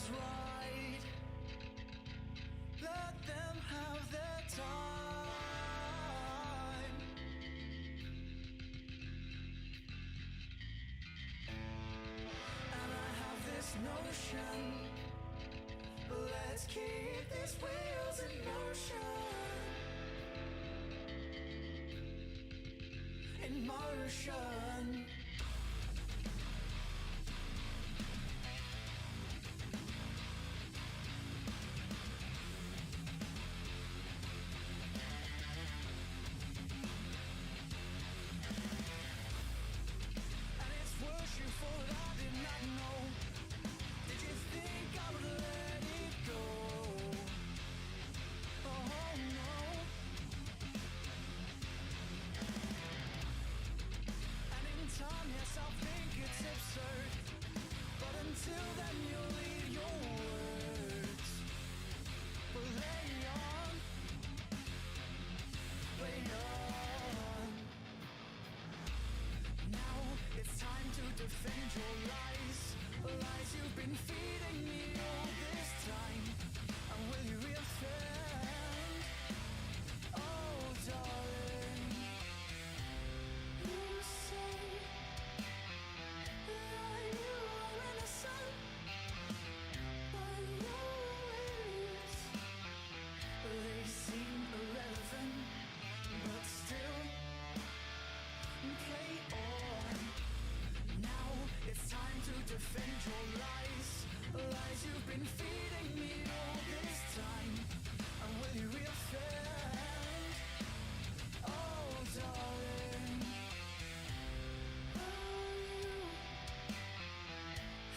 is right. Let them have their time. And I have this notion, let's keep these wheels in motion. In motion. You thought I did not know. Did you think I would let it go? Oh no. And in time, yes, I think it's absurd. But until then, you'll leave your words. But lay on, lay on. Now it's time to defend your lies. Lies you've been feeding me all this time. And will you reoffend? Oh darling, you say that you are innocent, but your ways, they seem irrelevant, but still play on. Now it's time to defend your lies. Lies you've been feeding me all this time. And will you reoffend? Oh darling, oh you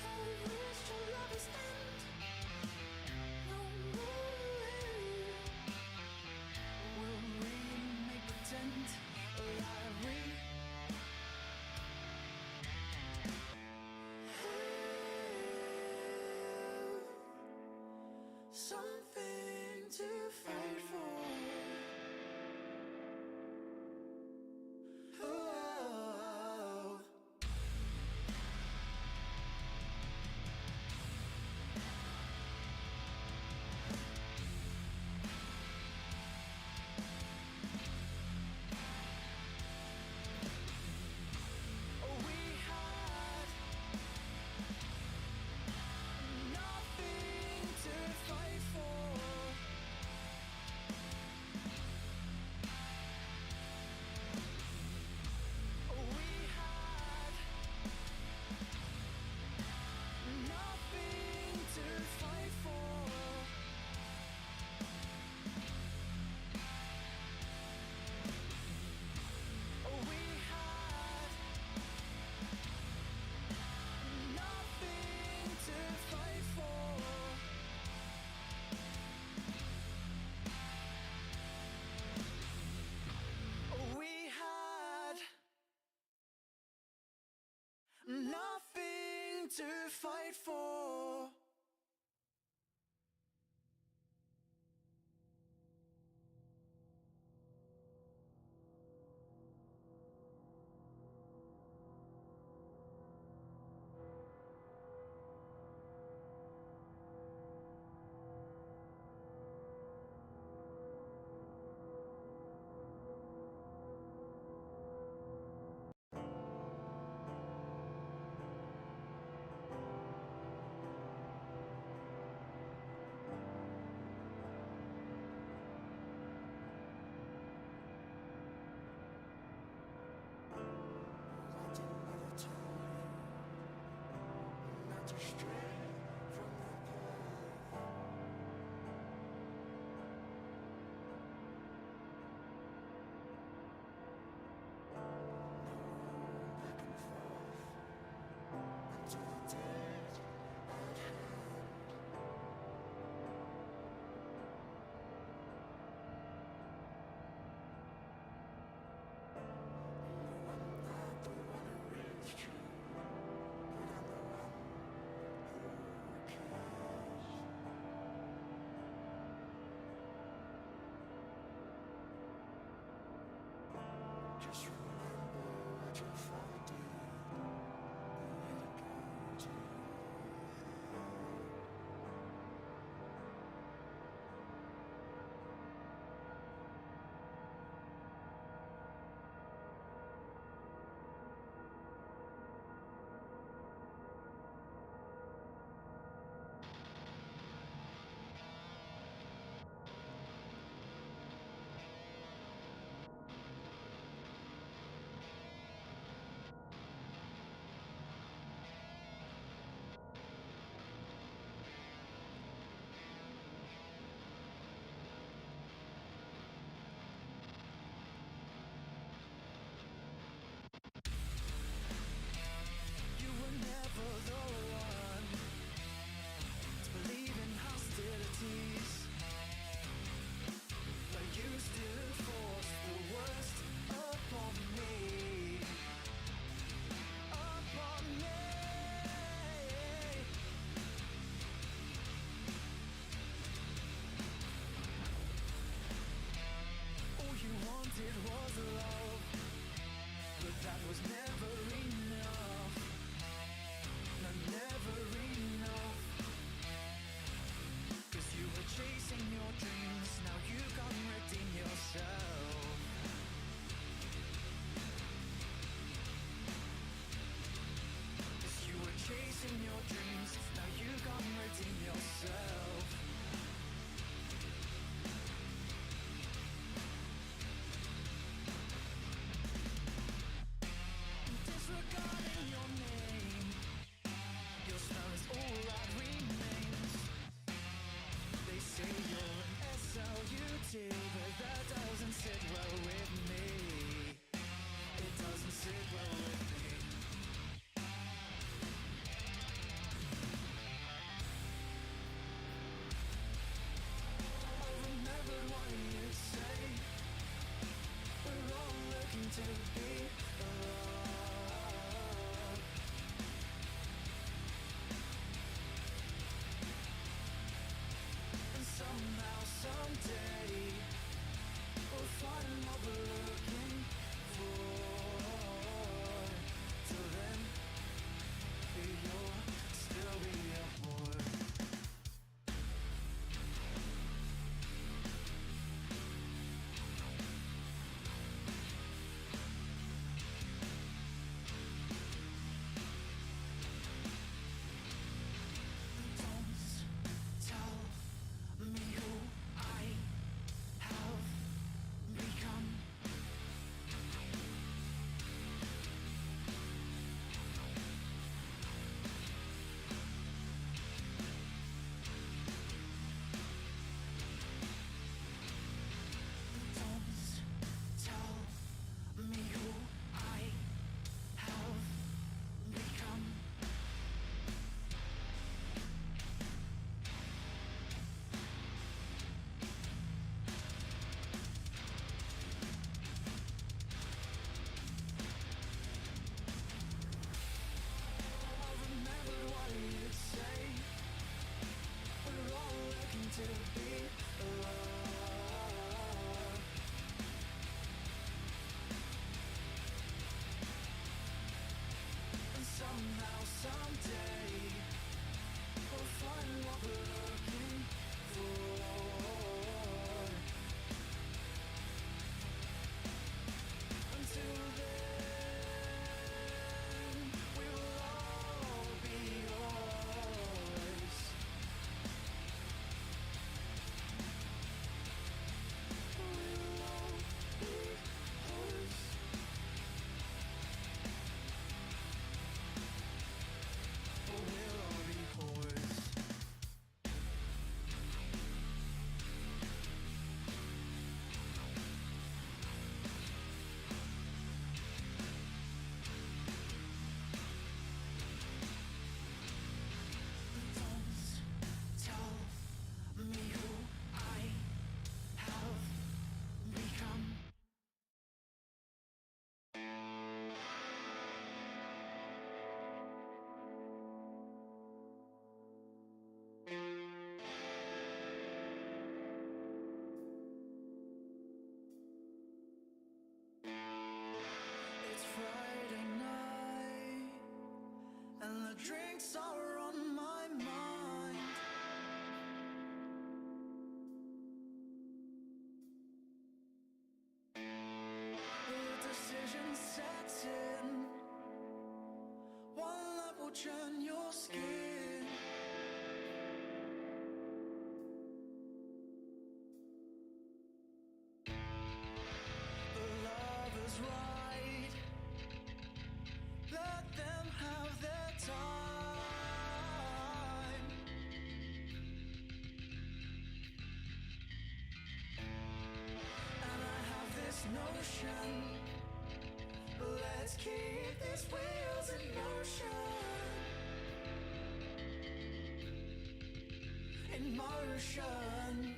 have reached your lover's end. No way will we make pretend like we something to fight for. Oh. We had nothing to fight for. We had nothing to fight for. We had nothing to fight for. We had nothing to fight for. drinks are on my mind. The decision sets in. One love will churn your skin. The love is right. Let them have their time. And I have this notion. Let's keep these wheels in motion. In motion.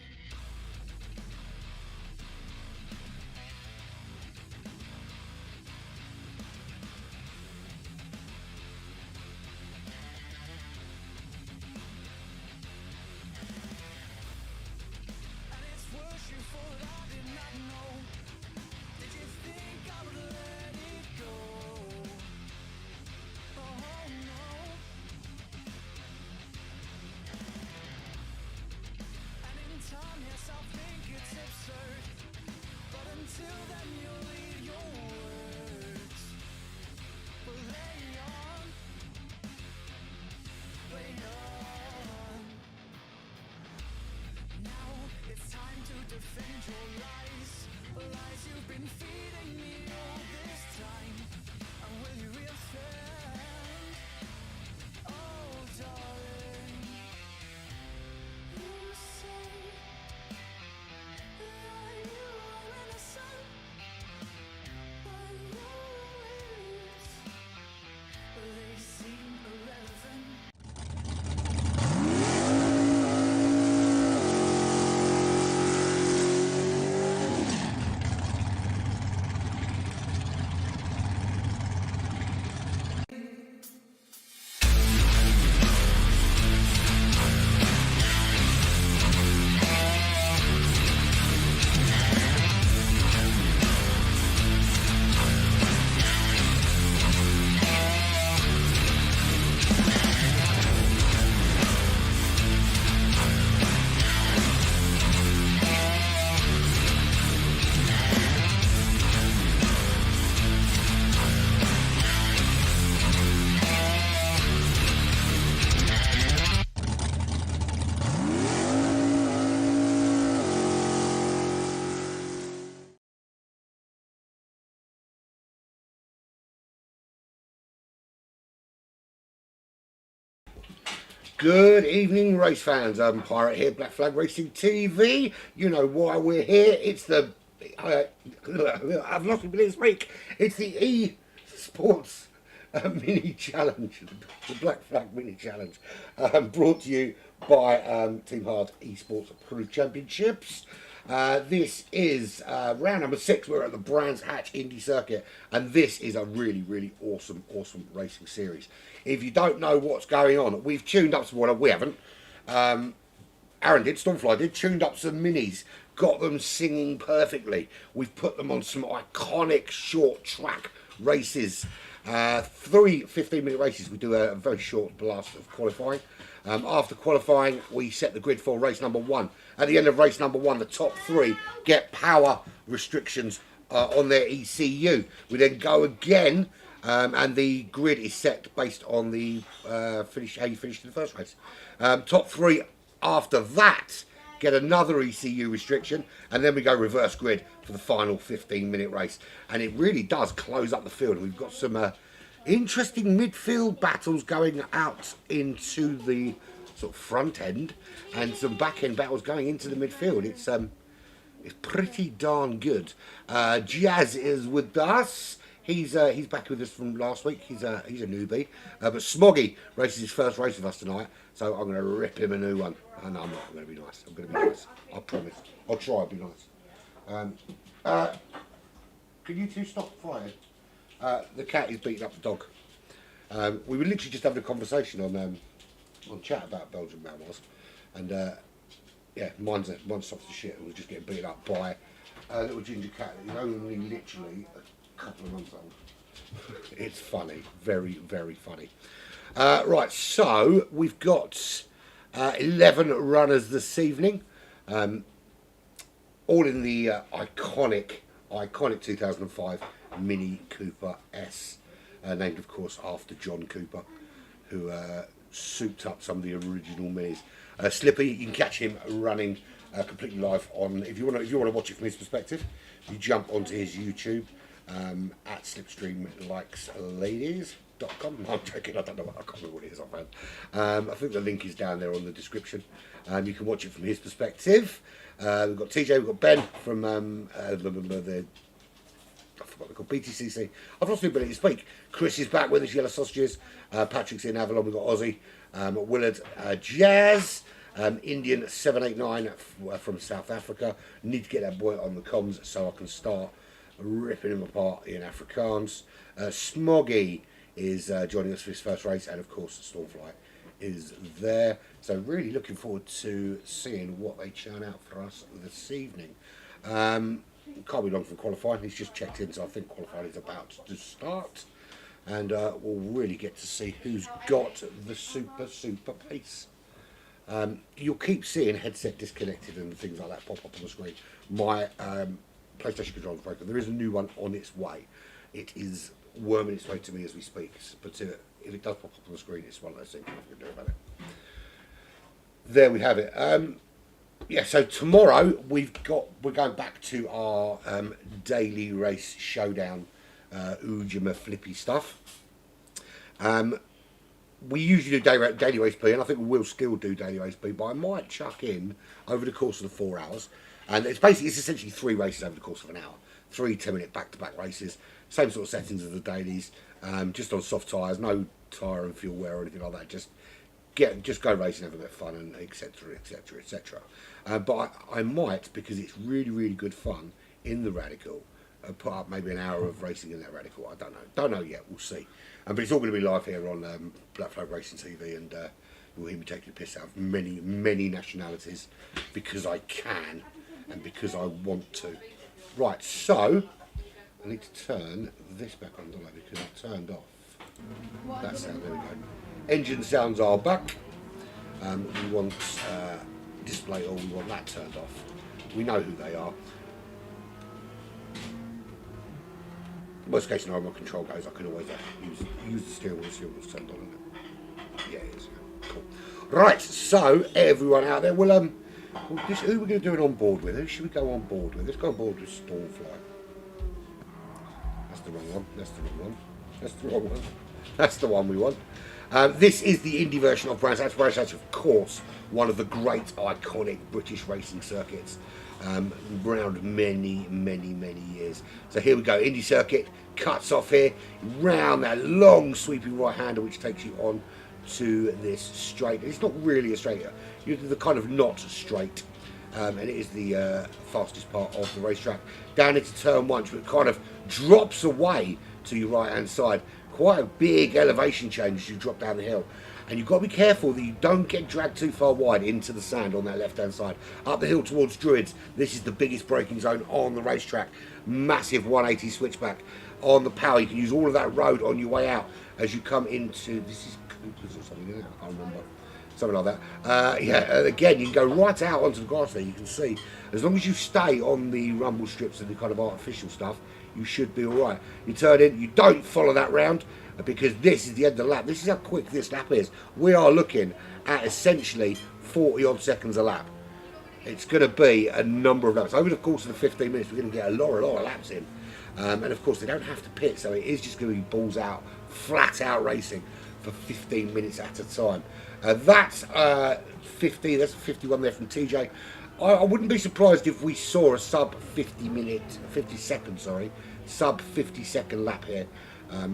And it's worse you thought I did not know. Did you think I would let it go? Oh no. And in time, yes, I think it's absurd. But until then, you'll leave your words. But lay on. Now it's time to defend your lies. Lies you've been feeding me all this time. And will you reoffend? Oh, darling. You say that you are innocent, but your ways, they seem irrelevant. Good evening, race fans. I'm Pirate here, Black Flag Racing TV. You know why we're here. It's the I've lost it this week. It's the E-Sports Mini Challenge, the Black Flag Mini Challenge, brought to you by Team Hard Esports Pro Championships. This is round number 6. We're at the Brands Hatch Indy circuit, and this is a really awesome racing series. If you don't know what's going on, we've tuned up some. Well, we haven't. Aaron did, Stormfly did, tuned up some minis, got them singing perfectly. We've put them on some iconic short track races. 3 15-minute races. We do a very short blast of qualifying. After qualifying, we set the grid for race number 1. At the end of race number 1, the top 3 get power restrictions on their ECU. We then go again, and the grid is set based on the how you finished in the first race. Top 3 after that get another ECU restriction, and then we go reverse grid for the final 15-minute race. And it really does close up the field. We've got some interesting midfield battles going out into the sort of front end, and some back end battles going into the midfield. It's pretty darn good. Jazz is with us. He's back with us from last week. He's a newbie, but Smoggy races his first race with us tonight, so I'm going to rip him a new one. And I'm not going to be nice. I'm going to be nice. I promise. I'll try to be nice. Can you two stop fighting? The cat is beating up the dog. We were literally just having a conversation on chat about Belgian Malinois, and yeah, mine's soft as shit and was just getting beaten up by a little ginger cat that is only literally a couple of months old. It's funny, very funny. Right, so we've got 11 runners this evening, all in the iconic 2005 Mini Cooper S, named of course after John Cooper, who souped up some of the original Minis. Slippy, you can catch him running completely live on. If you want to watch it from his perspective, you jump onto his YouTube at slipstreamlikes.ladies.com. I'm joking, I don't know, I can't remember what it is offhand. I think the link is down there on the description. You can watch it from his perspective. We've got TJ, we've got Ben from the I forgot what they're called, BTCC. I've lost the ability to speak. Chris is back with us, Yellow Sausages. Patrick's in Avalon. We've got Aussie, Willard, Jazz, Indian 789 from South Africa. Need to get that boy on the comms so I can start ripping him apart in Afrikaans. Smoggy is joining us for his first race, and of course Stormfly is there. So really looking forward to seeing what they churn out for us this evening. Can't be long from qualifying. He's just checked in, so I think qualifying is about to start, and we'll really get to see who's got the super pace. You'll keep seeing headset disconnected and things like that pop up on the screen. My PlayStation controller's broken. There is a new one on its way. It is worming its way to me as we speak, but if it does pop up on the screen, it's one of those things, nothing we can do about it. There we have it. Yeah, so tomorrow we're going back to our daily race showdown Ujima flippy stuff. We usually do daily race B, and I think we will still do daily race B, but I might chuck in over the course of the 4 hours, and it's essentially 3 races over the course of an hour, 3 10-minute back-to-back races, same sort of settings as the dailies, just on soft tyres, no tyre and fuel wear or anything like that, just go racing, have a bit of fun, and etc. etc. etc. But I might, because it's really good fun in the Radical, put up maybe an hour of racing in that Radical. I don't know yet, we'll see. But it's all going to be live here on Black Flag Racing TV, and you'll hear me taking the piss out of many nationalities, because I can and because I want to. Right, so I need to turn this back on, don't I, because I've turned off that sound. There we go. Engine sounds are back. We want display all, we want that turned off. We know who they are. Worst case scenario, my control goes, I can always use the steering wheel, the steering wheel's turned on, isn't it? Yeah, it is. Cool. Right, so everyone out there, well, who are we going to do it on board with? Who should we go on board with? Let's go on board with Stormfly. That's the wrong one. That's the wrong one. That's the wrong one. That's the one we want. This is the Indy version of Brands Hatch. Brands Hatch, of course, one of the great iconic British racing circuits, around many years. So here we go. Indy circuit cuts off here, round that long sweeping right hander, which takes you on to this straight. It's not really a straight. You're the kind of not straight, and it is the fastest part of the racetrack. Down into turn 1, which kind of drops away to your right hand side. Quite a big elevation change as you drop down the hill, and you've got to be careful that you don't get dragged too far wide into the sand on that left hand side. Up the hill towards Druids, this is the biggest braking zone on the racetrack. Massive 180 switchback on the power. You can use all of that road on your way out as you come into, this is Cooper's or something, isn't it? I can't remember, something like that. Yeah, again, you can go right out onto the grass there. You can see, as long as you stay on the rumble strips and the kind of artificial stuff, you should be alright. You turn in, you don't follow that round, because this is the end of the lap. This is how quick this lap is. We are looking at essentially 40 odd seconds a lap. It's going to be a number of laps. Over the course of the 15 minutes, we're going to get a lot of laps in. And of course, they don't have to pit, so it is just going to be balls out, flat out racing for 15 minutes at a time. That's 50, that's 51 there from TJ. I wouldn't be surprised if we saw a sub 50 second lap here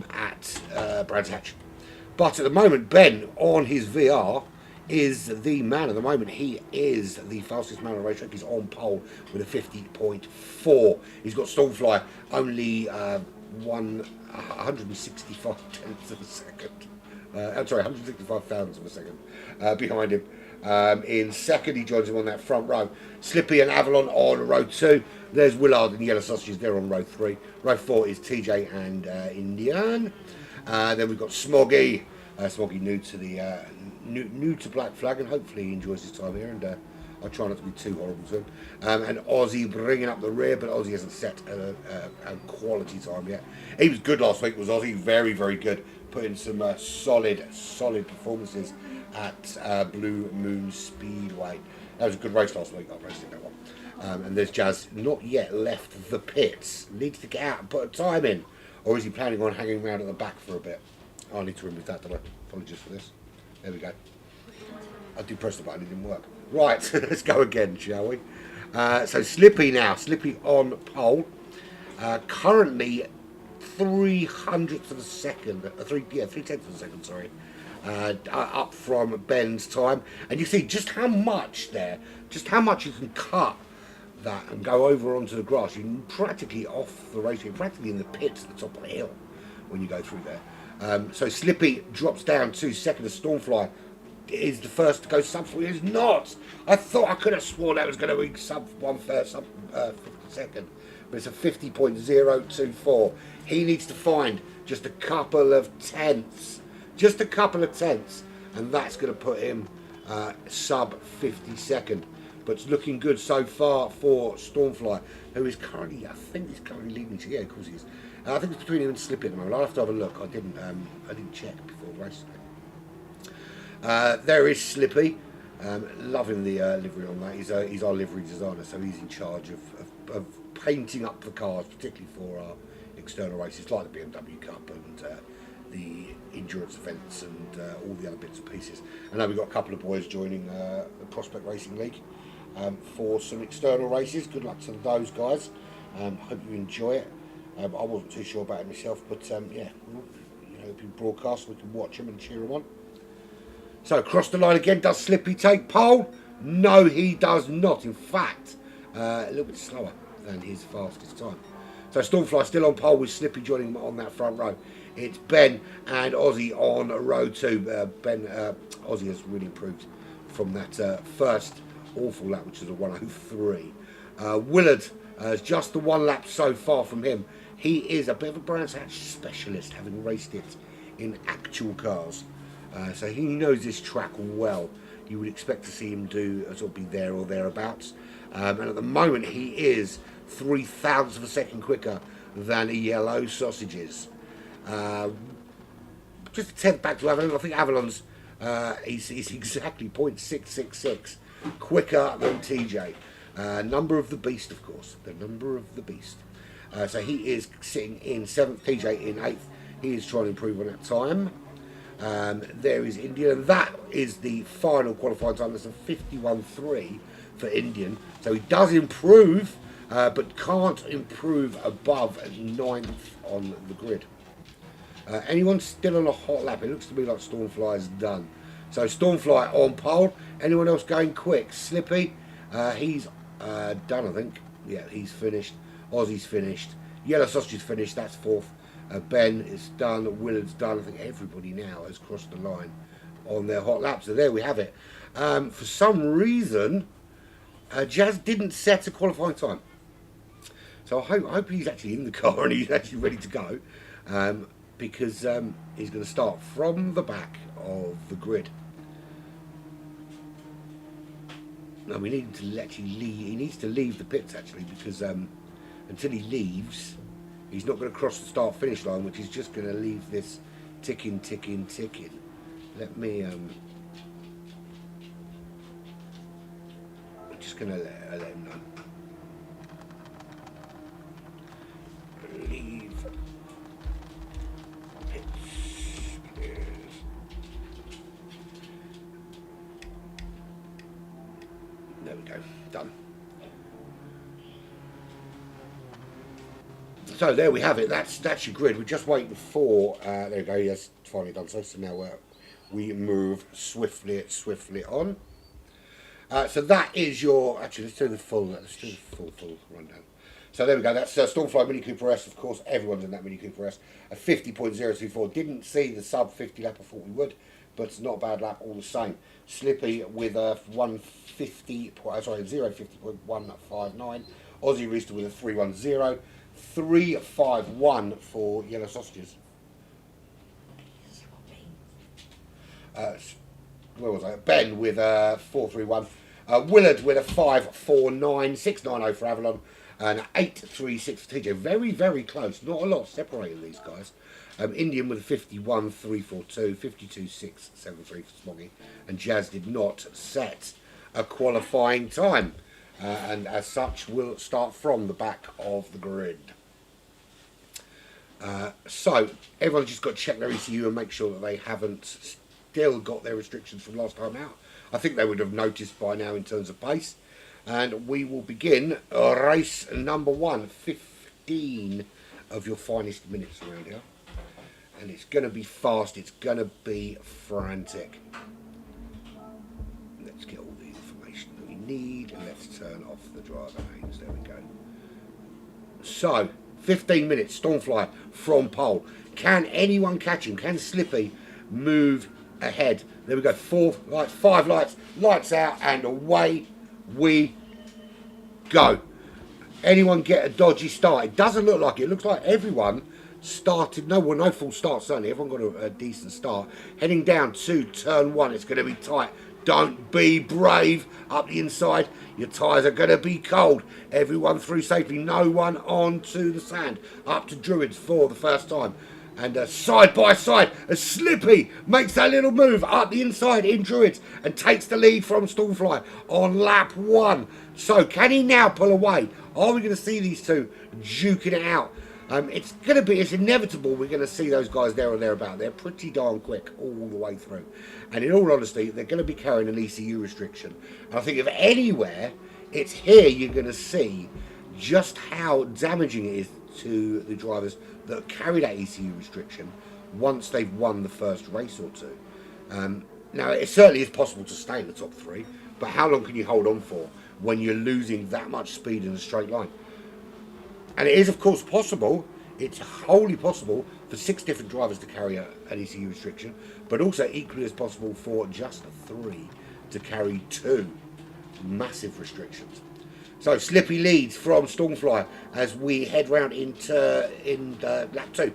at Brands Hatch. But at the moment, Ben on his VR is the man at the moment. He is the fastest man on the racetrack. He's on pole with a 50.4. He's got Stormfly only 165 tenths of a second. I'm sorry, 165 thousandths of a second behind him. In second, he joins him on that front row. Slippy and Avalon on row 2. There's Willard and Yellow Sausages there on row 3. Row 4 is TJ and Indian. Then we've got Smoggy Smoggy new to the new to Black Flag, and hopefully he enjoys his time here. And I try not to be too horrible to him. And Aussie bringing up the rear, but Aussie hasn't set a quality time yet. He was good last week, was Aussie, very, very good. Put in some solid performances at Blue Moon Speedway. That was a good race last week. I raced in that one. And there's Jazz, not yet left the pits. Needs to get out and put a time in. Or is he planning on hanging around at the back for a bit? I need to remove that, don't I? Apologies for this. There we go. I did press the button, it didn't work. Right, let's go again, shall we? So Slippy now. Slippy on pole. Currently 300th of a second. 3/10 of a second, sorry. Up from Ben's time. And you see just how much there, just how much you can cut that and go over onto the grass. You're practically off the race. You're practically in the pits at the top of the hill when you go through there. So Slippy drops down to second. Stormfly is the first to go sub 4. It's not. I thought I could have sworn that was going to be sub 52nd. But it's a 50.024. He needs to find just a couple of tenths. Just a couple of tenths. And that's going to put him sub 52nd. But it's looking good so far for Stormfly, who is currently, I think he's currently leading to, yeah, of course he is. I think it's between him and Slippy at the moment. I'll have to have a look. I didn't check before the race. There is Slippy. Loving the livery on that. He's our livery designer, so he's in charge of painting up the cars, particularly for our external races like the BMW Cup and the endurance events and all the other bits and pieces. I know we've got a couple of boys joining the Prospect Racing League for some external races. Good luck to those guys. Hope you enjoy it. I wasn't too sure about it myself, but yeah, it'll be broadcast. We can watch them and cheer them on. So across the line again. Does Slippy take pole? No, he does not. In fact, a little bit slower than his fastest time. So Stormfly still on pole with Slippy joining him on that front row. It's Ben and Aussie on row 2. Aussie has really improved from that first awful lap, which was a 103. Willard has just the 1 lap so far from him. He is a bit of a Brands Hatch specialist, having raced it in actual cars. So he knows this track well. You would expect to see him sort of be there or thereabouts. And at the moment he is 0.003 of a second quicker than Yellow Sausages. Just a tenth back to Avalon. I think Avalon's is exactly 0.666 quicker than TJ. Number of the beast, of course. The number of the beast. So he is sitting in 7th, TJ in 8th. He is trying to improve on that time. There is Indian, and that is the final qualifying time. That's a 51.3 for Indian. So he does improve, but can't improve above 9th on the grid. Anyone still on a hot lap? It looks to me like Stormfly is done. So Stormfly on pole. Anyone else going quick? Slippy, he's done, I think. Yeah, he's finished. Aussie's finished. Yellow Sausage's finished. That's 4th. Ben is done. Willard's done. I think everybody now has crossed the line on their hot lap. So there we have it. For some reason, Jazz didn't set a qualifying time. So I hope he's actually in the car and he's actually ready to go. Because he's going to start from the back of the grid. No, we need to actually leave. He needs to leave the pits actually, because until he leaves, he's not going to cross the start-finish line, which is just going to leave this ticking. Let me. I'm just going to let him know. Leave. There we go, done. So there we have it. That's your grid. We're just waiting for. There we go. Yes, finally done so. So now we move swiftly on. So that is your. Actually, let's do the full. Let's do the full rundown. So there we go. That's Stormfly Mini Cooper S. Of course, everyone's in that Mini Cooper S. A 50.024. Didn't see the sub 50 lap. I thought we would, but it's not a bad lap all the same. Slippy with a 050.159. Aussie Rooster with a 310. 351 for Yellow Sausages. where was I? Ben with a 431. Willard with a 549. 690 for Avalon. And 836 for TJ. Very, very close. Not a lot separating these guys. Indian with a 51 342. 52 673 for Smoggy. And Jazz did not set a qualifying time. And as such, will start from the back of the grid. So everyone's just got to check their ECU and make sure that they haven't still got their restrictions from last time out. I think they would have noticed by now in terms of pace. And we will begin race number 1, 15 of your finest minutes around here. And it's going to be fast, it's going to be frantic. Let's get all the information that we need and let's turn off the driver names. There we go. So, 15 minutes, Stormfly from pole. Can anyone catch him? Can Slippy move ahead? There we go, 4 lights, 5 lights, lights out, and away we go. Anyone get a dodgy start? It doesn't look like it. It looks like everyone started, no full start certainly. Everyone got a decent start. Heading down to turn 1, it's going to be tight. Don't be brave up the inside. Your tyres are going to be cold. Everyone through safely. No one onto the sand. Up to Druids for the first time. And side by side, as Slippy makes that little move up the inside in Druids and takes the lead from Stormfly on lap 1. So can he now pull away? Are we going to see these two duking it out? It's inevitable we're going to see those guys there or thereabout. They're pretty darn quick all the way through. And in all honesty, they're going to be carrying an ECU restriction. And I think if anywhere, it's here you're going to see just how damaging it is to the drivers that carry that ECU restriction once they've won the first race or two. Now, it certainly is possible to stay in the top 3, but how long can you hold on for when you're losing that much speed in a straight line? And it is, of course, possible, it's wholly possible for 6 different drivers to carry an ECU restriction, but also equally as possible for just 3 to carry 2 massive restrictions. So Slippy leads from Stormfly as we head round into lap 2.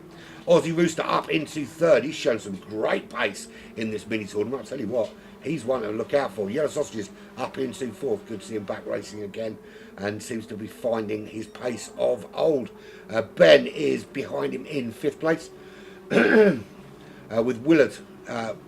Aussie Rooster up into 3rd. He's shown some great pace in this mini tournament. I'll tell you what, he's one to look out for. Yellow Sausages up into 4th. Good to see him back racing again and seems to be finding his pace of old. Ben is behind him in 5th place with Willard.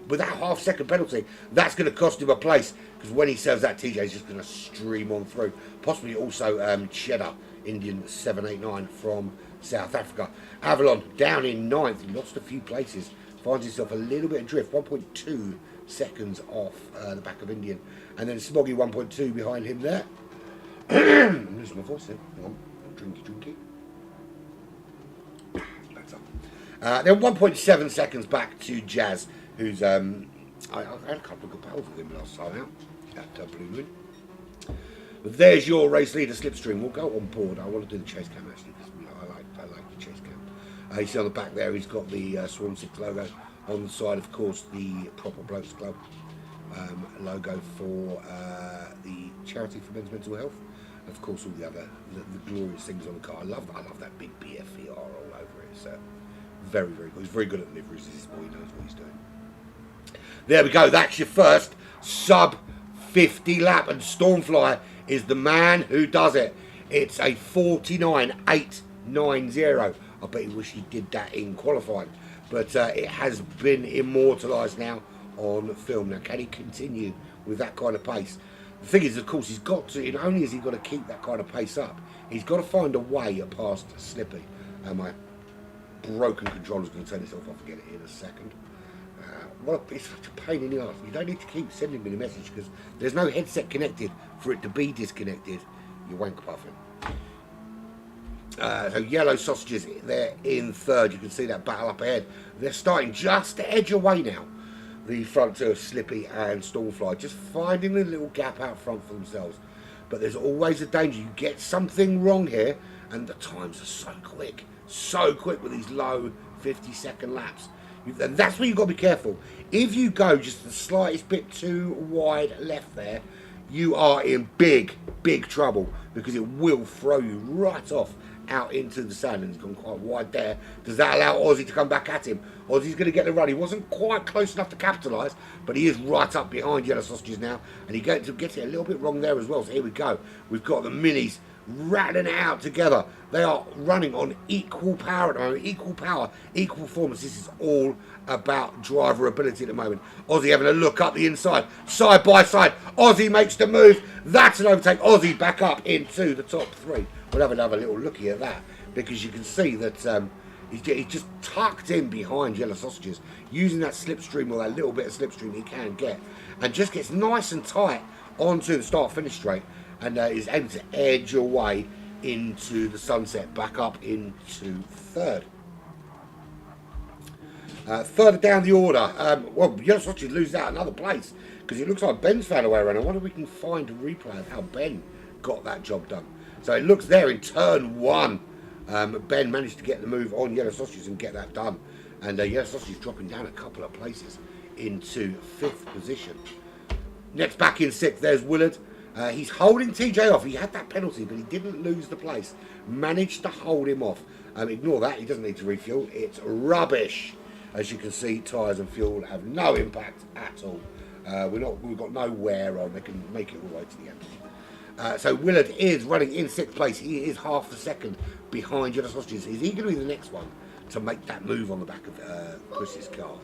With that half-second penalty, that's going to cost him a place because when he serves that, TJ is just going to stream on through. Possibly also Cheddar, Indian 789 from South Africa. Avalon down in 9th. He lost a few places. Finds himself a little bit adrift. 1.2 seconds off the back of Indian. And then Smoggy 1.2 behind him there. I'm losing my voice there. Hang on. Drinky. That's up. Then 1.7 seconds back to Jazz, who's I had a couple of good battles with him last time out at Blue Moon. But there's your race leader Slipstream. We'll go on board. I want to do the chase cam actually because I like the chase cam. You see on the back there he's got the Swarm 6 logo. On the side, of course, the Proper Blokes Club logo for the charity for men's mental health. Of course, all the other the glorious things on the car. I love that big BFeR all over it. It's very, very good. He's very good at liveries. This boy knows what he's doing. There we go. That's your first sub 50 lap, and Stormfly is the man who does it. It's a 49.890. I bet you wish he did that in qualifying, but it has been immortalised now on film. Now, can he continue with that kind of pace? The thing is, of course, he's got to. Not only has he got to keep that kind of pace up, he's got to find a way past Slippy. My broken controller's going to turn itself off again in a second. It's such a pain in the arse. You don't need to keep sending me the message because there's no headset connected for it to be disconnected. You wank puffing. So Yellow Sausages, they're in 3rd. You can see that battle up ahead. They're starting just to edge away now. The front two of Slippy and Stormfly, just finding a little gap out front for themselves. But there's always a danger. You get something wrong here, and the times are so quick with these low 50-second laps. And that's where you've got to be careful. If you go just the slightest bit too wide left there, you are in big trouble because it will throw you right off out into the sand, and he's gone quite wide there. Does that allow Aussie to come back at him? Aussie's going to get the run. He wasn't quite close enough to capitalise, but he is right up behind Yellow Sausages now, and he gets it a little bit wrong there as well. So here we go. We've got the minis rattling it out together. They are running on equal power at the moment. Equal power, equal performance. This is all about driver ability at the moment. Aussie having a look up the inside, side by side. Aussie makes the move. That's an overtake. Aussie back up into the top three. We'll have another little looky at that, because you can see that he's just tucked in behind Yellow Sausages, using that slipstream, or that little bit of slipstream he can get, and just gets nice and tight onto the start-finish straight, and is able to edge away into the sunset, back up into third. Further down the order, well, Yellow Sausages loses out another place, because it looks like Ben's found a way around. I wonder if we can find a replay of how Ben got that job done. So it looks there in turn one, Ben managed to get the move on Yellow Sausages and get that done. And Yellow Sausages dropping down a couple of places into 5th position. Next back in 6th, there's Willard. He's holding TJ off. He had that penalty, but he didn't lose the place. Managed to hold him off. Ignore that. He doesn't need to refuel. It's rubbish. As you can see, tyres and fuel have no impact at all. We've got no wear on. They can make it all the way to the end. So Willard is running in 6th place. He is half a second behind Yellow Sausages. Is he going to be the next one to make that move on the back of Chris's car?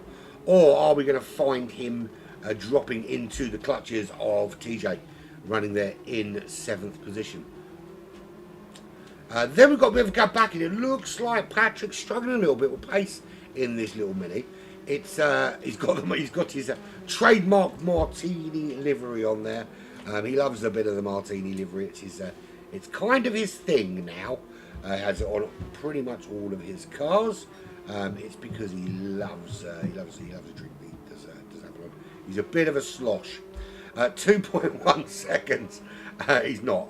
Or are we going to find him dropping into the clutches of TJ, running there in 7th position? Then we've got a bit of a gap back, and it looks like Patrick's struggling a little bit with pace in this little mini. It's he's got his trademark martini livery on there. He loves a bit of the martini livery. It's kind of his thing now. Has it on pretty much all of his cars. It's because he loves a drink. He does have one. He's a bit of a slosh. 2.1 seconds. He's not,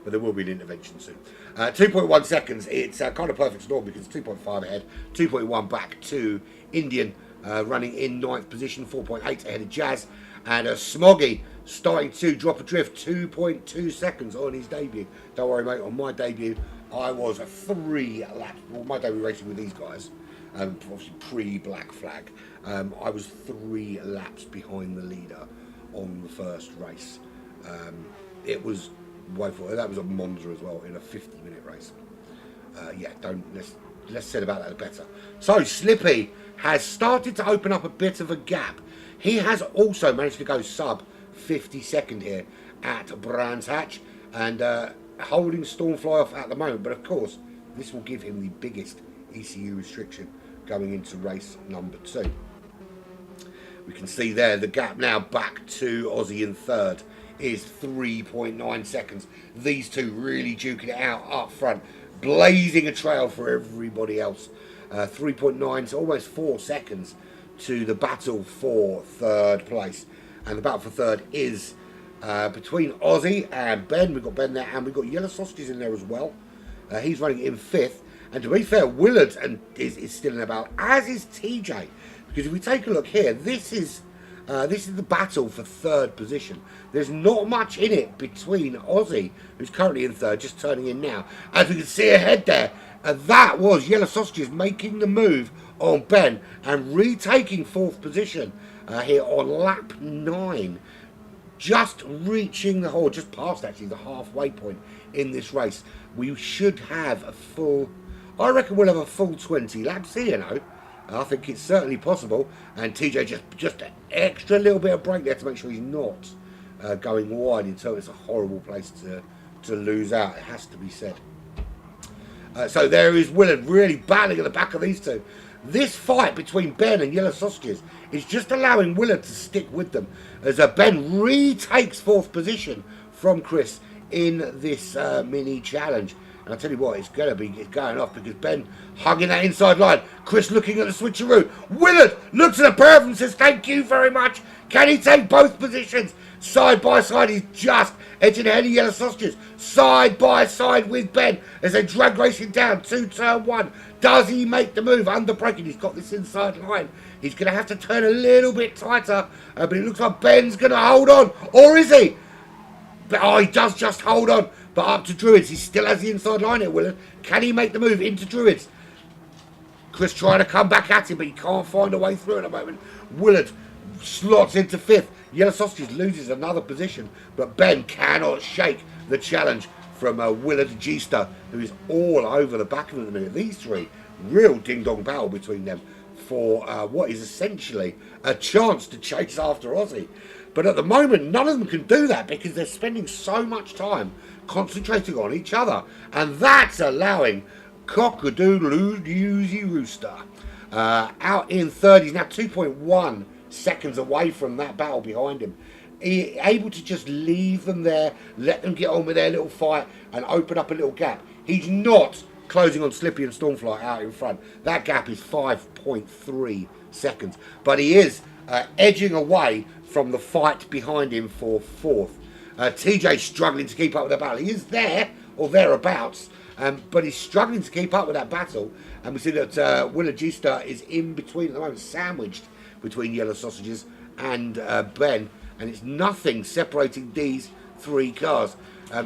but there will be an intervention soon. 2.1 seconds. It's kind of perfect storm, because it's 2.5 ahead, 2.1 back to Indian, running in 9th position, 4.8 ahead of Jazz, and Smoggy starting to drop a drift, 2.2 seconds on his debut. Don't worry, mate, on my debut, I was 3 laps, well, my debut racing with these guys, obviously pre-Black Flag, I was 3 laps behind the leader on the first race. It was woeful. That was a Monza as well in a 50-minute race. Yeah, less said about that the better. So Slippy has started to open up a bit of a gap. He has also managed to go sub 52nd here at Brands Hatch, and holding Stormfly off at the moment. But of course, this will give him the biggest ECU restriction going into race number 2. We can see there the gap now back to Aussie in 3rd is 3.9 seconds. These two really duking it out up front, blazing a trail for everybody else. 3.9 to almost 4 seconds to the battle for 3rd place. And the battle for 3rd is between Aussie and Ben. We've got Ben there, and we've got Yellow Sausages in there as well. He's running in 5th. And to be fair, Willard is still in about, as is TJ. Because if we take a look here, this is the battle for 3rd position. There's not much in it between Aussie, who's currently in 3rd, just turning in now. As we can see ahead there, that was Yellow Sausages making the move on Ben and retaking 4th position here on lap 9. Just reaching the hole, just past actually the halfway point in this race. We should have a full, I reckon we'll have a full 20 laps here, you know. I think it's certainly possible, and TJ just an extra little bit of brake there to make sure he's not going wide until it's a horrible place to lose out, it has to be said. So there is Willard really battling at the back of these two. This fight between Ben and Yellow Sausages is just allowing Willard to stick with them, as Ben retakes 4th position from Chris in this mini challenge. And I'll tell you what, it's going off, because Ben hugging that inside line. Chris looking at the switcheroo. Willard looks at the pair of them and says, thank you very much. Can he take both positions? Side by side, he's just edging ahead of Yellow Sausages. Side by side with Ben as they drag racing down to turn 1. Does he make the move? Under braking, he's got this inside line. He's going to have to turn a little bit tighter, but it looks like Ben's going to hold on. Or is he? Oh, he does just hold on. But up to Druids. He still has the inside line here, Willard. Can he make the move into Druids? Chris trying to come back at him, but he can't find a way through at the moment. Willard slots into 5th. Yellow Sausages loses another position, but Ben cannot shake the challenge from Willard G-Star, who is all over the back of him at the minute. These three, real ding-dong battle between them for what is essentially a chance to chase after Aussie. But at the moment, none of them can do that because they're spending so much time concentrating on each other. And that's allowing Cock-a-doodle-doo-doozy Rooster out in 3rd. He's now 2.1 seconds away from that battle behind him. He able to just leave them there, let them get on with their little fight and open up a little gap. He's not closing on Slippy and Stormfly out in front. That gap is 5.3 seconds. But he is edging away from the fight behind him for 4th. TJ struggling to keep up with the battle. He is there or thereabouts, but he's struggling to keep up with that battle. And we see that Willard G-Star is in between at the moment, sandwiched between Yellow Sausages and Ben. And it's nothing separating these 3 cars.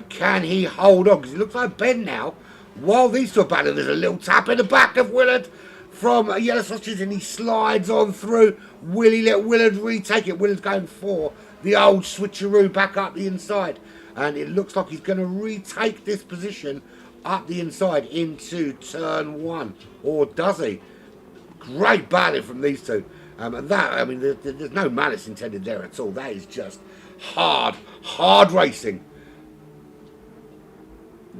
Can he hold on? Because it looks like Ben now, while these two are battling, there's a little tap in the back of Willard from Yellow Sausages, and he slides on through. Will he let Willard retake it? Willard's going for the old switcheroo back up the inside. And it looks like he's going to retake this position up the inside into turn 1. Or does he? Great battling from these two. And that, I mean, there's no malice intended there at all. That is just hard racing.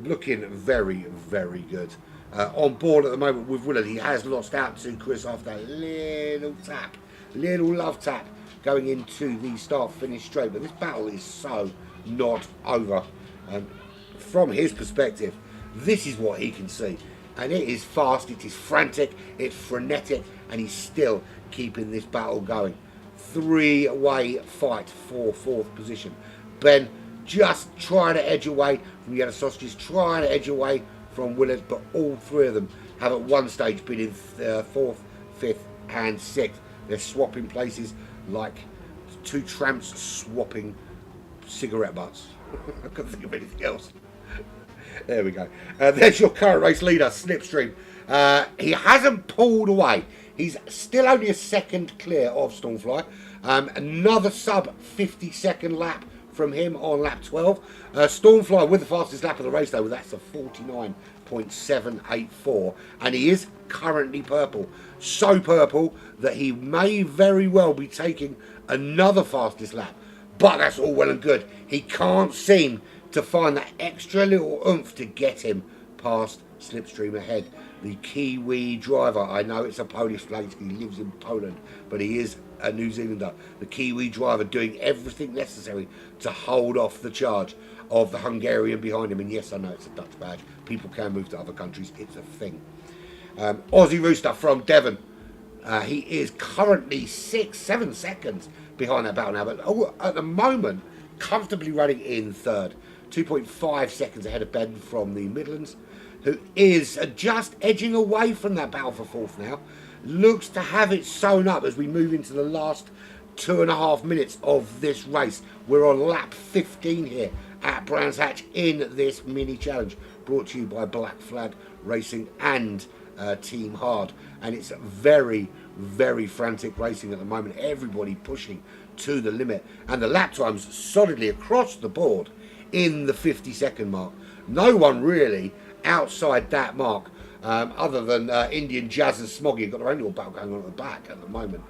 Looking very, very good. On board at the moment with Willard. He has lost out to Chris after that little tap. Little love tap going into the start-finish straight. But this battle is so not over. From his perspective, this is what he can see. And it is fast, it is frantic, it's frenetic, and he's still keeping this battle going. 3-way fight for 4th position. Ben just trying to edge away from Yellow Sausages, trying to edge away from Willard, but all 3 of them have at one stage been in 4th, 5th and 6th. They're swapping places like 2 tramps swapping cigarette butts. I couldn't think of anything else. There we go. There's your current race leader, Slipstream. He hasn't pulled away. He's still only a second clear of Stormfly. Another sub 50-second lap from him on lap 12. Stormfly with the fastest lap of the race though, that's a 49.784. And he is currently purple. So purple that he may very well be taking another fastest lap. But that's all well and good. He can't seem to find that extra little oomph to get him past Slipstream ahead. The Kiwi driver, I know it's a Polish flag, he lives in Poland, but he is a New Zealander. The Kiwi driver doing everything necessary to hold off the charge of the Hungarian behind him. And yes, I know it's a Dutch badge. People can move to other countries. It's a thing. Aussie Rooster from Devon. He is currently 6-7 seconds behind that battle now, but at the moment, comfortably running in 3rd. 2.5 seconds ahead of Ben from the Midlands, who is just edging away from that battle for 4th now. Looks to have it sewn up as we move into the last 2.5 minutes of this race. We're on lap 15 here at Brands Hatch in this mini challenge, brought to you by Black Flag Racing and Team Hard. And it's very, very frantic racing at the moment. Everybody pushing to the limit, and the lap times solidly across the board in the 50-second mark. No one really outside that mark, other than Indy and Jazz and Smoggy have got their own little battle going on at the back at the moment,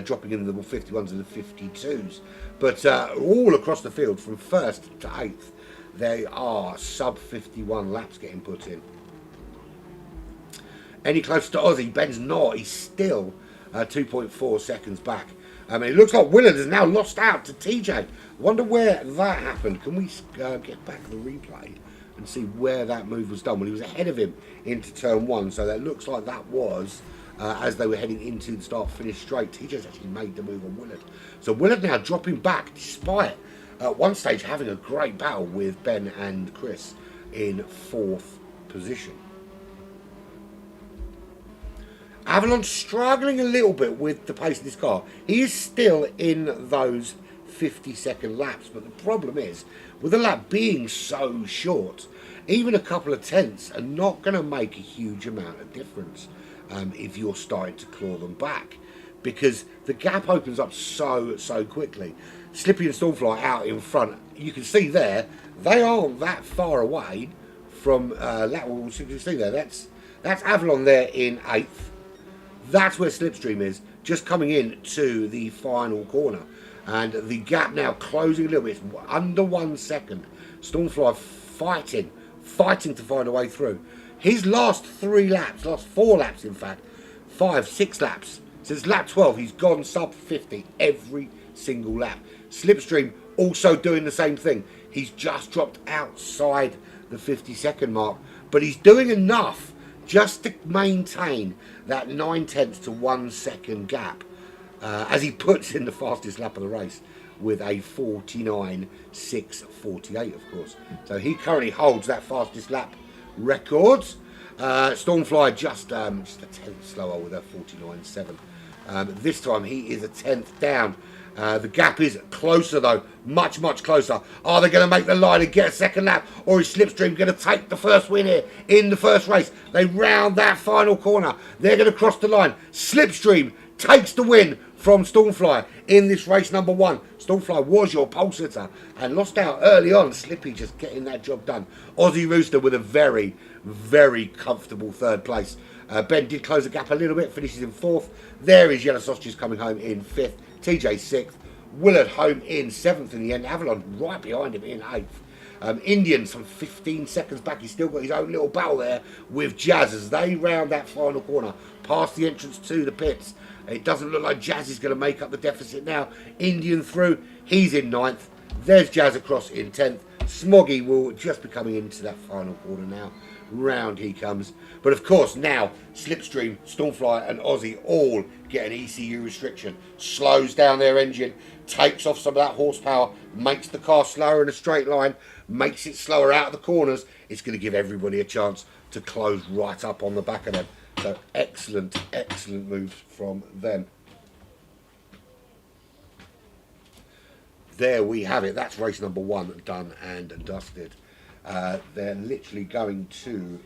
dropping in the 51s and the 52s. But all across the field from 1st to 8th, there are sub 51 laps getting put in. Any closer to Aussie? Ben's not. He's still 2.4 seconds back. I mean, it looks like Willard has now lost out to TJ. Wonder where that happened. Can we get back the replay and see where that move was done? Well, he was ahead of him into turn 1, so that looks like that was as they were heading into the start-finish straight. TJ's actually made the move on Willard. So Willard now dropping back, despite at one stage having a great battle with Ben and Chris in 4th position. Avalon struggling a little bit with the pace of this car. He is still in those 50-second laps. But the problem is, with the lap being so short, even a couple of tenths are not going to make a huge amount of difference if you're starting to claw them back, because the gap opens up so quickly. Slippy and Stormfly out in front, you can see there, they aren't that far away from lap. Well, you can see there, that's Avalon there in 8th. That's where Slipstream is, just coming in to the final corner. And the gap now closing a little bit, it's under 1 second. Stormfly fighting to find a way through. His last 4 laps in fact, 5, 6 laps, since lap 12, he's gone sub 50 every single lap. Slipstream also doing the same thing. He's just dropped outside the 50-second mark, but he's doing enough just to maintain that 9/10 to 1 second gap as he puts in the fastest lap of the race with a 49.648, of course. So he currently holds that fastest lap record. Stormfly just a tenth slower with a 49.7. This time he is a tenth down. The gap is closer though, much closer. Are they going to make the line and get a second lap, or is Slipstream going to take the first win here in the first race? They round that final corner. They're going to cross the line. Slipstream takes the win from Stormfly in this race number 1. Stormfly was your pole sitter and lost out early on. Slippy just getting that job done. Aussie Rooster with a very comfortable 3rd place. Ben did close the gap a little bit, finishes in 4th. There is Yellow Sausages coming home in 5th. TJ 6th. Willard home in 7th in the end. Avalon right behind him in 8th. Indian some 15 seconds back. He's still got his own little battle there with Jazz as they round that final corner past the entrance to the pits. It doesn't look like Jazz is going to make up the deficit now. Indian through. He's in 9th. There's Jazz across in 10th. Smoggy will just be coming into that final corner now. Round he comes. But of course now Slipstream, Stormfly and Aussie all get an ECU restriction. Slows down their engine, takes off some of that horsepower, makes the car slower in a straight line, makes it slower out of the corners. It's going to give everybody a chance to close right up on the back of them. So excellent moves from them. There we have it. That's race number 1 done and dusted. They're literally going to...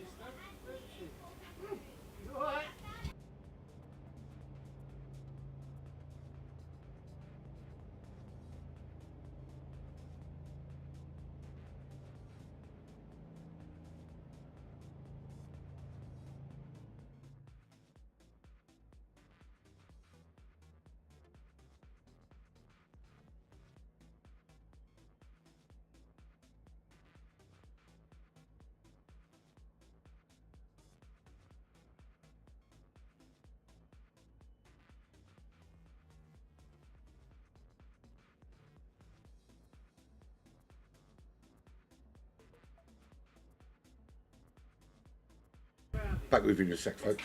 Back with you in a sec, folks.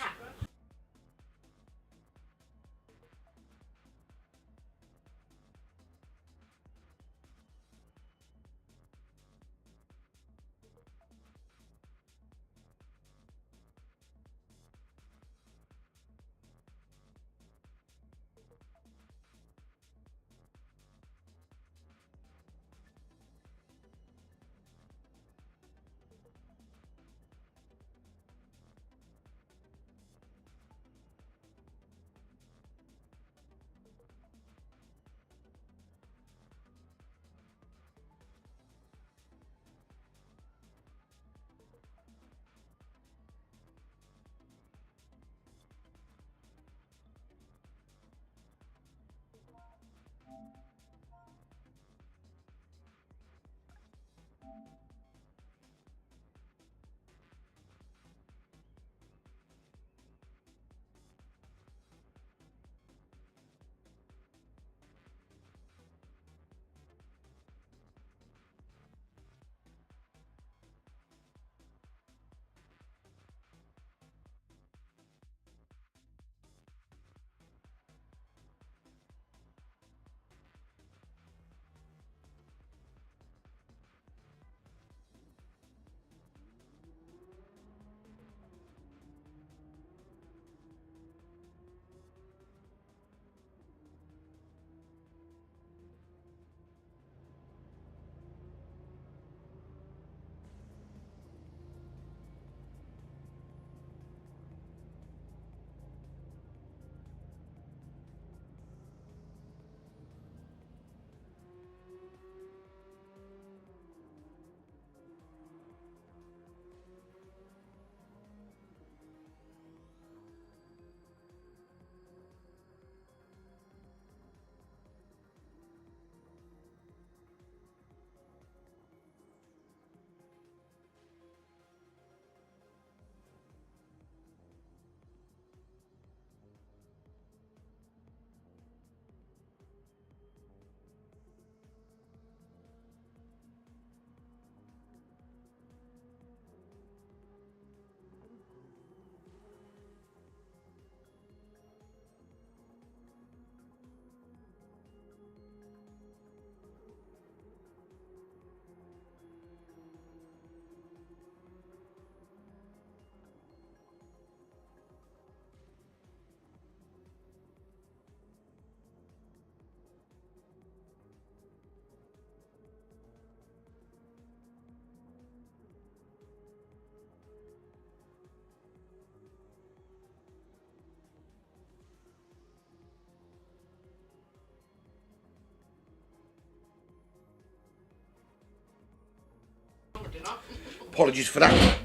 Apologies for that,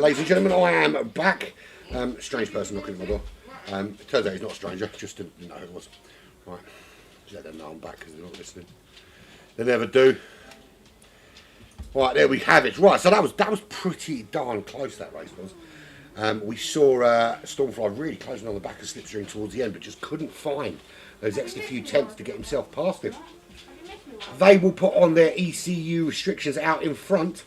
ladies and gentlemen. I am back. Strange person knocking at my door. It turns out he's not a stranger, just didn't know who it was. Right, just let them know I'm back because they're not listening. They never do. Right, there we have it. Right, so that was pretty darn close, that race was. We saw Stormfly really closing on the back of Slipstream towards the end, but just couldn't find those extra few tenths to get himself past him. They will put on their ECU restrictions out in front.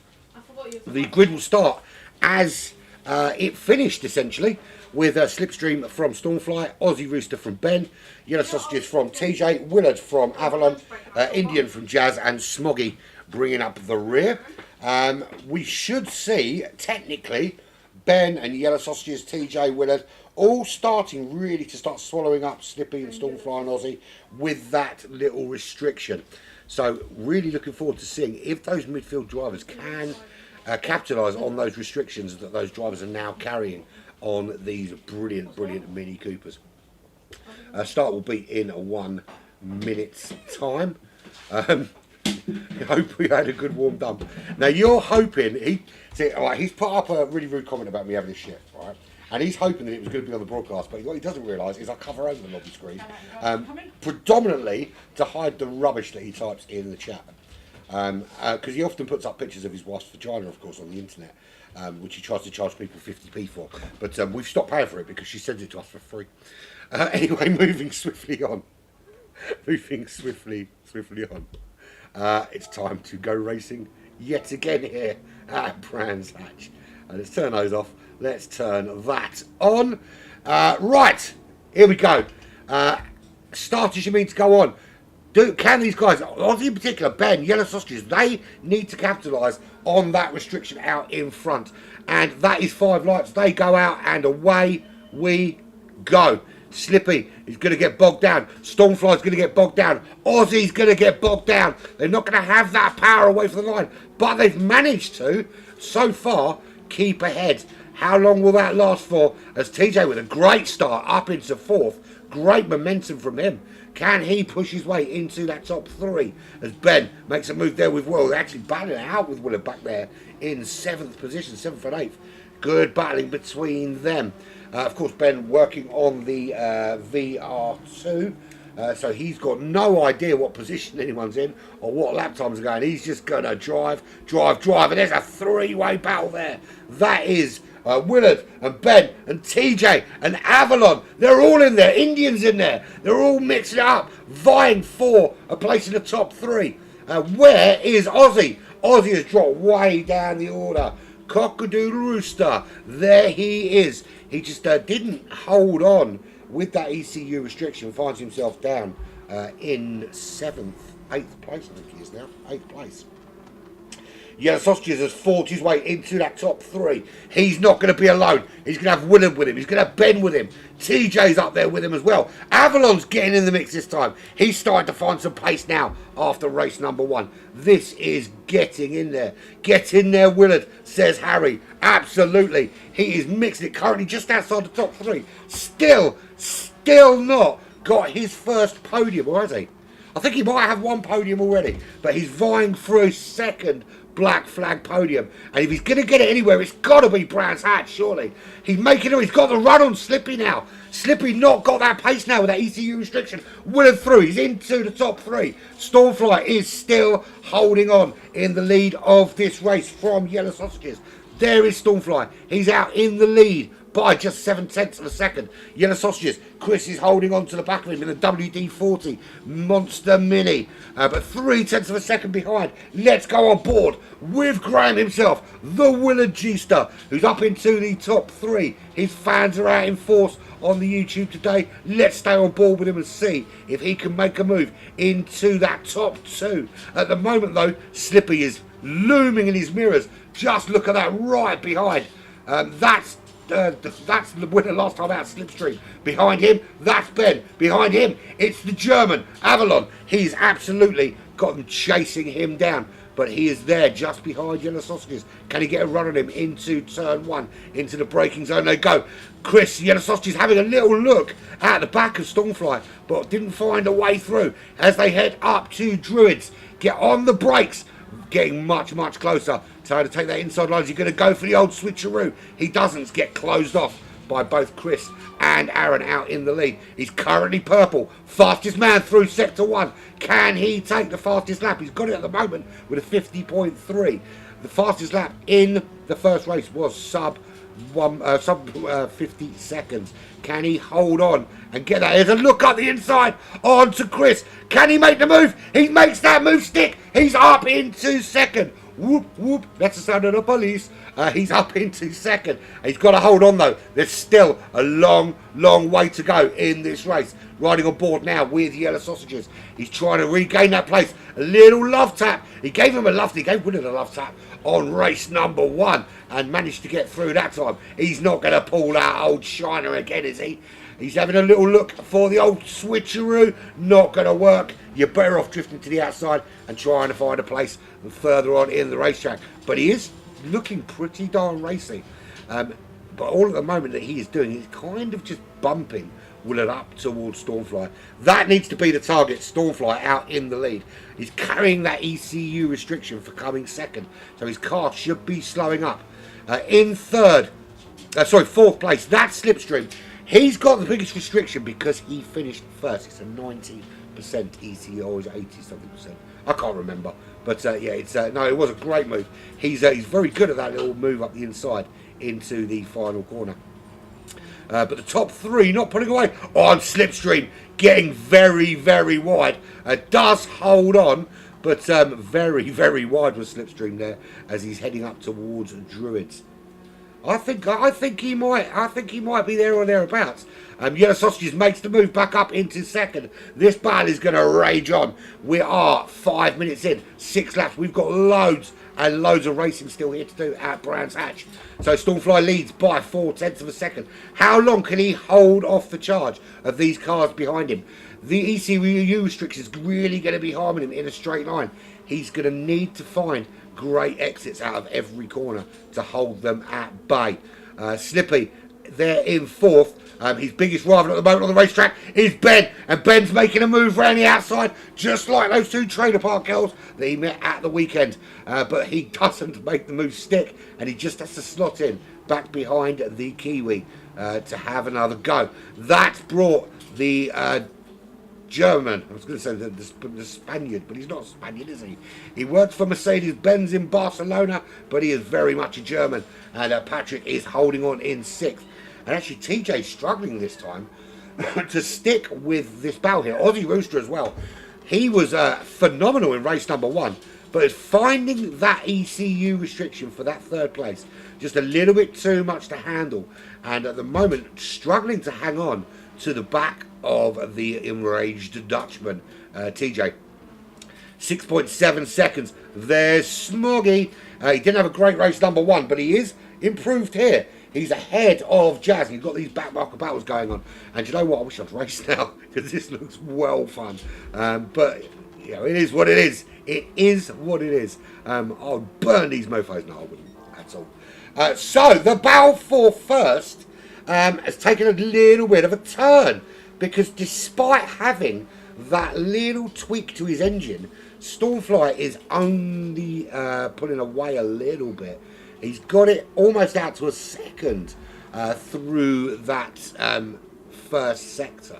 The grid will start as it finished, essentially, with Slipstream from Stormfly, Aussie Rooster from Ben, Yellow Sausages from TJ, Willard from Avalon, Indian from Jazz, and Smoggy bringing up the rear. We should see, technically, Ben and Yellow Sausages, TJ, Willard, all starting really to start swallowing up Slippy and Stormfly and Aussie with that little restriction. So really looking forward to seeing if those midfield drivers can capitalise on those restrictions that those drivers are now carrying on these brilliant Mini Coopers. Start will be in 1 minute's time. I hope we had a good warm dump. Now you're hoping he's put up a really rude comment about me having this shit, right? And he's hoping that it was going to be on the broadcast, but what he doesn't realise is I cover over the lobby screen, predominantly to hide the rubbish that he types in the chat. Because he often puts up pictures of his wife's vagina, of course, on the internet, which he tries to charge people 50p for. But we've stopped paying for it because she sends it to us for free. Anyway, moving swiftly on. It's time to go racing yet again here at Brands Hatch. Let's turn those off. Let's turn that on. Right, here we go. Start as you mean to go on. Can these guys, Aussie in particular, Ben, Yellow Sausages, they need to capitalise on that restriction out in front. And that is 5 lights. They go out and away we go. Slippy is going to get bogged down. Stormfly's going to get bogged down. Aussie's going to get bogged down. They're not going to have that power away from the line. But they've managed to, so far, keep ahead. How long will that last for? As TJ with a great start up into 4th. Great momentum from him. Can he push his way into that top 3? As Ben makes a move there with Will. They're actually battling it out with Willard back there in 7th position, 7th and 8th. Good battling between them. Of course, Ben working on the VR2. So he's got no idea what position anyone's in or what lap times are going. He's just going to drive. And there's a 3-way battle there. That is Willard and Ben and TJ and Avalon. They're all in there. Indians in there. They're all mixing it up, vying for a place in the top 3. Where is Aussie? Aussie has dropped way down the order. Cockadoodle Rooster. There he is. He just didn't hold on with that ECU restriction. Finds himself down in 7th, 8th place, I think he is now. 8th place. Yellow Sausages has fought his way into that top 3. He's not going to be alone. He's going to have Willard with him. He's going to have Ben with him. TJ's up there with him as well. Avalon's getting in the mix this time. He's starting to find some pace now after race number 1. This is getting in there. Get in there, Willard, says Harry. Absolutely. He is mixing it currently just outside the top 3. Still not got his first podium, or has he? I think he might have 1 podium already, but he's vying for a 2nd black flag podium. And if he's going to get it anywhere, it's got to be Brands Hatch, surely. He's making it. He's got the run on Slippy now. Slippy not got that pace now with that ECU restriction. Willard through. He's into the top 3. Stormfly is still holding on in the lead of this race from Yellow Sausages. There is Stormfly. He's out in the lead by just 7/10 of a second. Yellow Sausages. Chris is holding on to the back of him in the WD-40 Monster Mini. But 0.3 of a second behind. Let's go on board with Graham himself, the Willard G-Star, who's up into the top 3. His fans are out in force on the YouTube today. Let's stay on board with him and see if he can make a move into that top 2. At the moment, though, Slippy is looming in his mirrors. Just look at that right behind. That's the winner last time out, Slipstream. Behind him, that's Ben. Behind him, it's the German, Avalon. He's absolutely got them chasing him down. But he is there just behind Yellow Sausages. Can he get a run on him into turn 1, into the braking zone? They go. Chris, Yellow Sausages having a little look at the back of Stormfly, but didn't find a way through as they head up to Druids. Get on the brakes getting much, much closer. Trying to take that inside line. He's going to go for the old switcheroo. He doesn't, get closed off by both Chris and Aaron out in the lead. He's currently purple. Fastest man through sector 1. Can he take the fastest lap? He's got it at the moment with a 50.3. The fastest lap in the first race was sub 50 seconds. Can he hold on and get that? Here's a look up the inside on to Chris. Can he make the move? He makes that move stick. He's up into second. Whoop, whoop. That's the sound of the police. He's up into second. He's got to hold on though. There's still a long, long way to go in this race. Riding on board now with Yellow Sausages. He's trying to regain that place. A little love tap. He gave him a love. He gave Willard a love tap on race number 1 and managed to get through that time. He's not going to pull that old shiner again, is he? He's having a little look for the old switcheroo. Not going to work. You're better off drifting to the outside and trying to find a place further on in the racetrack. But he is looking pretty darn racy. But all at the moment that he is doing is kind of just bumping Willard up towards Stormfly. That needs to be the target. Stormfly out in the lead. He's carrying that ECU restriction for coming second. So his car should be slowing up. In fourth place, that's Slipstream. He's got the biggest restriction because he finished first. It's a 90% ECU or is it 80 something percent? I can't remember. But yeah, it was a great move. He's very good at that little move up the inside into the final corner. But the top 3 not putting away on Slipstream, getting very, very wide. Does hold on, but very, very wide was Slipstream there as he's heading up towards Druids. I think he might be there or thereabouts. Yellow Sausages makes the move back up into second. This battle is going to rage on. We are 5 minutes in, 6 laps. We've got loads and loads of racing still here to do at Brands Hatch. So Stormfly leads by 0.4 of a second. How long can he hold off the charge of these cars behind him? The ECU restriction is really going to be harming him in a straight line. He's going to need to find great exits out of every corner to hold them at bay. Slippy, they're in 4th. His biggest rival at the moment on the racetrack is Ben. And Ben's making a move around the outside, just like those 2 trailer park girls that he met at the weekend. But he doesn't make the move stick, and he just has to slot in back behind the Kiwi to have another go. That's brought the German, I was going to say the Spaniard, but he's not a Spaniard, is he? He works for Mercedes-Benz in Barcelona, but he is very much a German. And Patrick is holding on in 6th. And actually, TJ's struggling this time to stick with this battle here. Aussie Rooster as well. He was phenomenal in race number 1, but is finding that ECU restriction for that 3rd place just a little bit too much to handle. And at the moment, struggling to hang on to the back of the enraged Dutchman, TJ. 6.7 seconds. There's Smoggy. He didn't have a great race number 1, but he is improved here. He's ahead of Jazz. He's got these back marker battles going on. And you know what? I wish I'd race now because this looks well fun. But, you know, it is what it is. It is what it is. I'll burn these mofos. No, I wouldn't. That's all. So, the battle for first has taken a little bit of a turn. Because despite having that little tweak to his engine, Stormfly is only pulling away a little bit. He's got it almost out to a second through that first sector.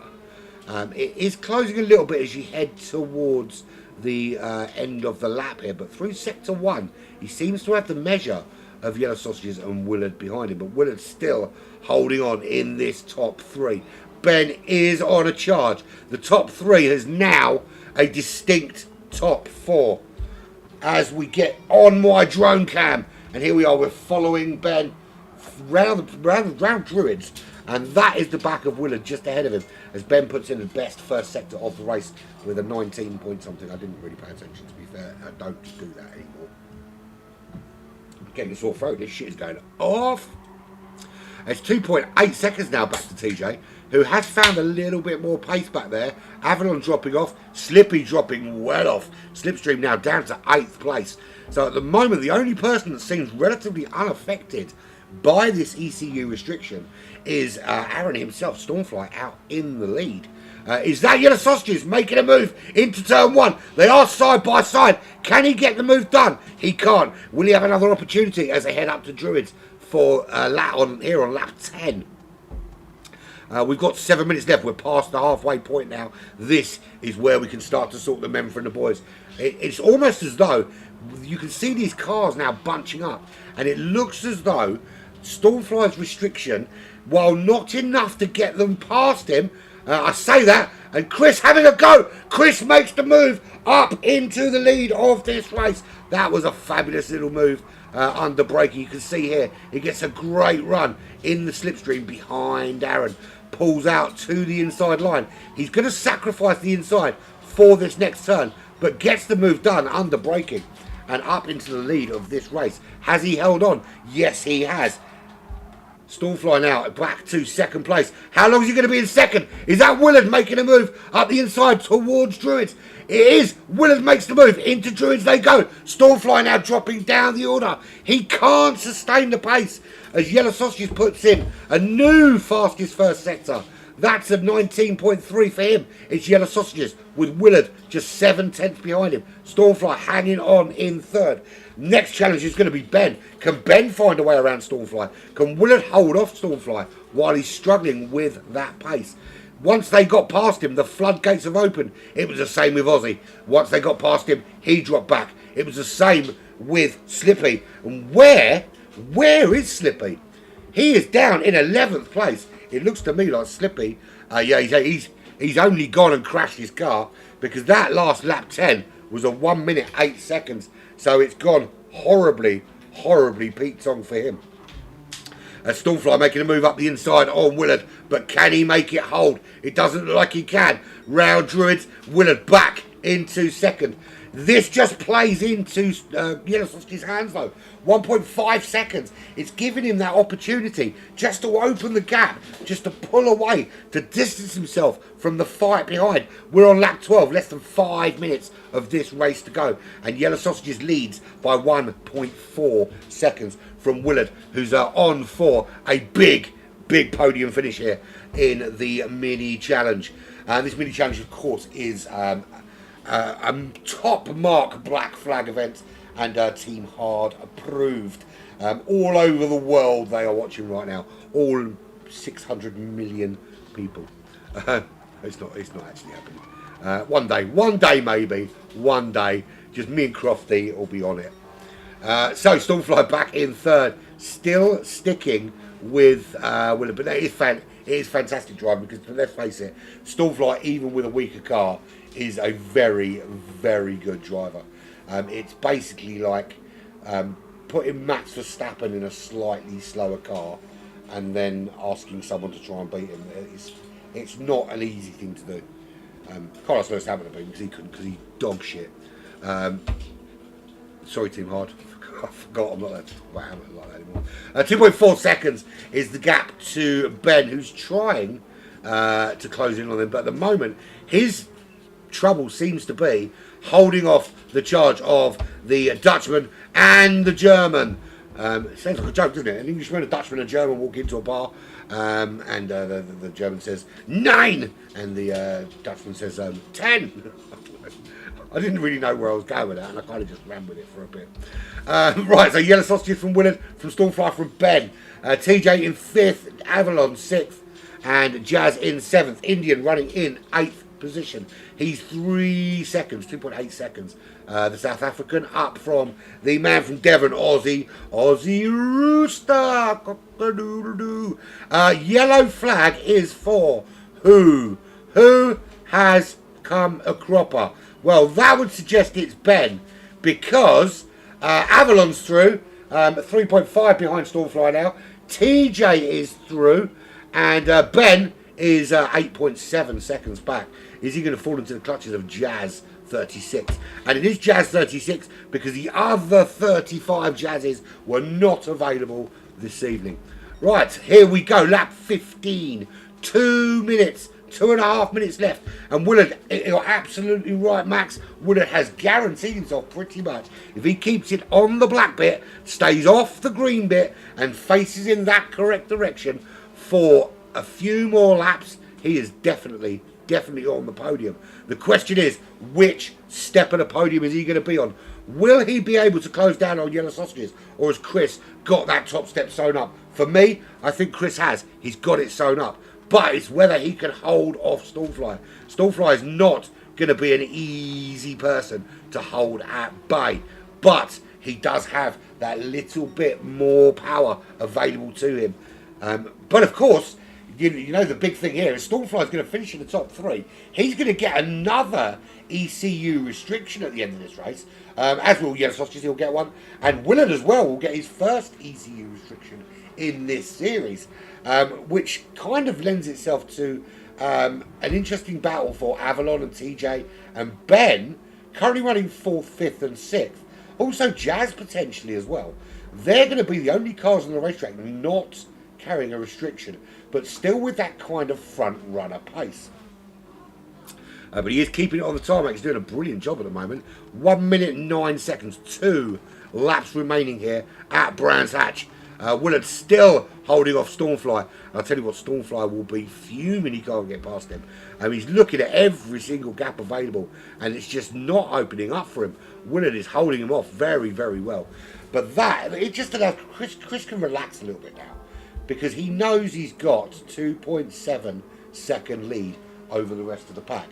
It is closing a little bit as you head towards the end of the lap here. But through sector 1, he seems to have the measure of Yellow Sausages and Willard behind him. But Willard's still holding on in this top 3. Ben is on a charge. The top 3 is now a distinct top 4. As we get on my drone cam, and here we are, we're following Ben round Druids, and that is the back of Willard just ahead of him, as Ben puts in the best first sector of the race with a 19 point something. I didn't really pay attention, to be fair. I don't do that anymore. I'm getting a sore throat. This shit is going off. It's 2.8 seconds now back to TJ, who has found a little bit more pace back there. Avalon dropping off, Slippy dropping well off. Slipstream now down to 8th place. So at the moment, the only person that seems relatively unaffected by this ECU restriction is Aaron himself, Stormfly, out in the lead. Is that Yellow Sausages making a move into turn 1? They are side by side. Can he get the move done? He can't. Will he have another opportunity as they head up to Druids for lap on lap 10? We've got 7 minutes left. We're past the halfway point now. This is where we can start to sort the men from the boys. It's almost as though you can see these cars now bunching up, and it looks as though Stormfly's restriction, while not enough to get them past him, I say that, and Chris having a go. Chris makes the move up into the lead of this race. That was a fabulous little move under braking. You can see here, he gets a great run in the slipstream behind Aaron. Pulls out to the inside line. He's going to sacrifice the inside for this next turn, but gets the move done under braking and up into the lead of this race. Has he held on? Yes, he has. Stormfly now back to second place. How long is he going to be in second? Is that Willard making a move up the inside towards Druids? It is. Willard makes the move. Into Druids they go. Stormfly now dropping down the order. He can't sustain the pace as Yellow Sausages puts in a new fastest first sector. That's a 19.3 for him. It's Yellow Sausages with Willard just 7/10 behind him. Stormfly hanging on in third. Next challenge is going to be Ben. Can Ben find a way around Stormfly? Can Willard hold off Stormfly while he's struggling with that pace? Once they got past him, the floodgates have opened. It was the same with Ozzy. Once they got past him, he dropped back. It was the same with Slippy. And where is Slippy? He is down in 11th place. It looks to me like Slippy. He's only gone and crashed his car because that last lap 10 was a 1 minute 8 seconds. So it's gone horribly Pete Tong for him. Stormfly making a move up the inside on Willard, but can he make it hold? It doesn't look like he can. Round Druids, Willard back into second. This just plays into Yellow Sausage's hands though. 1.5 seconds. It's giving him that opportunity just to open the gap, just to pull away, to distance himself from the fight behind. We're on lap 12, less than 5 minutes of this race to go. And Yellow Sausages leads by 1.4 seconds from Willard, who's on for a big podium finish here in the mini challenge. This mini challenge, of course, is a top mark black flag event and Team Hard approved. All over the world they are watching right now. All 600 million people. It's not actually happening. One day maybe. One day. Just me and Crofty will be on it. So Stormfly back in third. Still sticking with Willard. But it is fantastic driving because let's face it, Stormfly, even with a weaker car, is a very good driver. It's basically like putting Max Verstappen in a slightly slower car and then asking someone to try and beat him. It's not an easy thing to do. Carlos Lewis Hamilton beat him because he couldn't, because he dog shit. Sorry, Team Hard. I forgot I'm not allowed to talk about Hamilton like that anymore. 2.4 seconds is the gap to Ben, who's trying to close in on him. But at the moment, his trouble seems to be holding off the charge of the Dutchman and the German. It sounds like a joke, doesn't it? An Englishman, a Dutchman, and a German walk into a bar, and the German says 9, and the Dutchman says 10. I didn't really know where I was going with that, and I kind of just ran with it for a bit. Right, so Yellow Sausages from Willard, from Stormfly from Ben, TJ in 5th, Avalon 6th, and Jazz in 7th. Indian running in 8th position. He's 3 seconds, 2.8 seconds. The South African up from the man from Devon, Aussie Rooster. Cock-a-doodle-doo. Yellow flag is for who? Who has come a cropper? Well, that would suggest it's Ben, because Avalon's through, 3.5 behind Stormfly now. TJ is through, and Ben is 8.7 seconds back. Is he going to fall into the clutches of Jazz 36? And it is Jazz 36 because the other 35 Jazzes were not available this evening. Right, here we go, lap 15, 2 minutes. 2.5 minutes left, and Willard, you're absolutely right, Max. Willard has guaranteed himself pretty much. If he keeps it on the black bit, stays off the green bit, and faces in that correct direction for a few more laps, he is definitely definitely on the podium. The question is, which step of the podium is he going to be on? Will he be able to close down on Yellow Sausages, or has Chris got that top step sewn up? For me, I think Chris has. He's got it sewn up. But it's whether he can hold off Stormfly. Stormfly is not going to be an easy person to hold at bay. But he does have that little bit more power available to him. But of course, you know the big thing here is Stormfly is going to finish in the top 3. He's going to get another ECU restriction at the end of this race. As will Yellow Sausages, he'll get one. And Willard as well will get his first ECU restriction in this series. Which kind of lends itself to an interesting battle for Avalon and TJ and Ben, currently running 4th, 5th and 6th. Also Jazz potentially as well. They're going to be the only cars on the racetrack not carrying a restriction, but still with that kind of front runner pace. But he is keeping it on the tarmac. He's doing a brilliant job at the moment. 1 minute 9 seconds, 2 laps remaining here at Brands Hatch. Willard still holding off Stormfly. I'll tell you what, Stormfly will be fuming he can't get past him. He's looking at every single gap available, and it's just not opening up for him. Willard is holding him off very, very well. But it just allows Chris can relax a little bit now, because he knows he's got 2.7 second lead over the rest of the pack.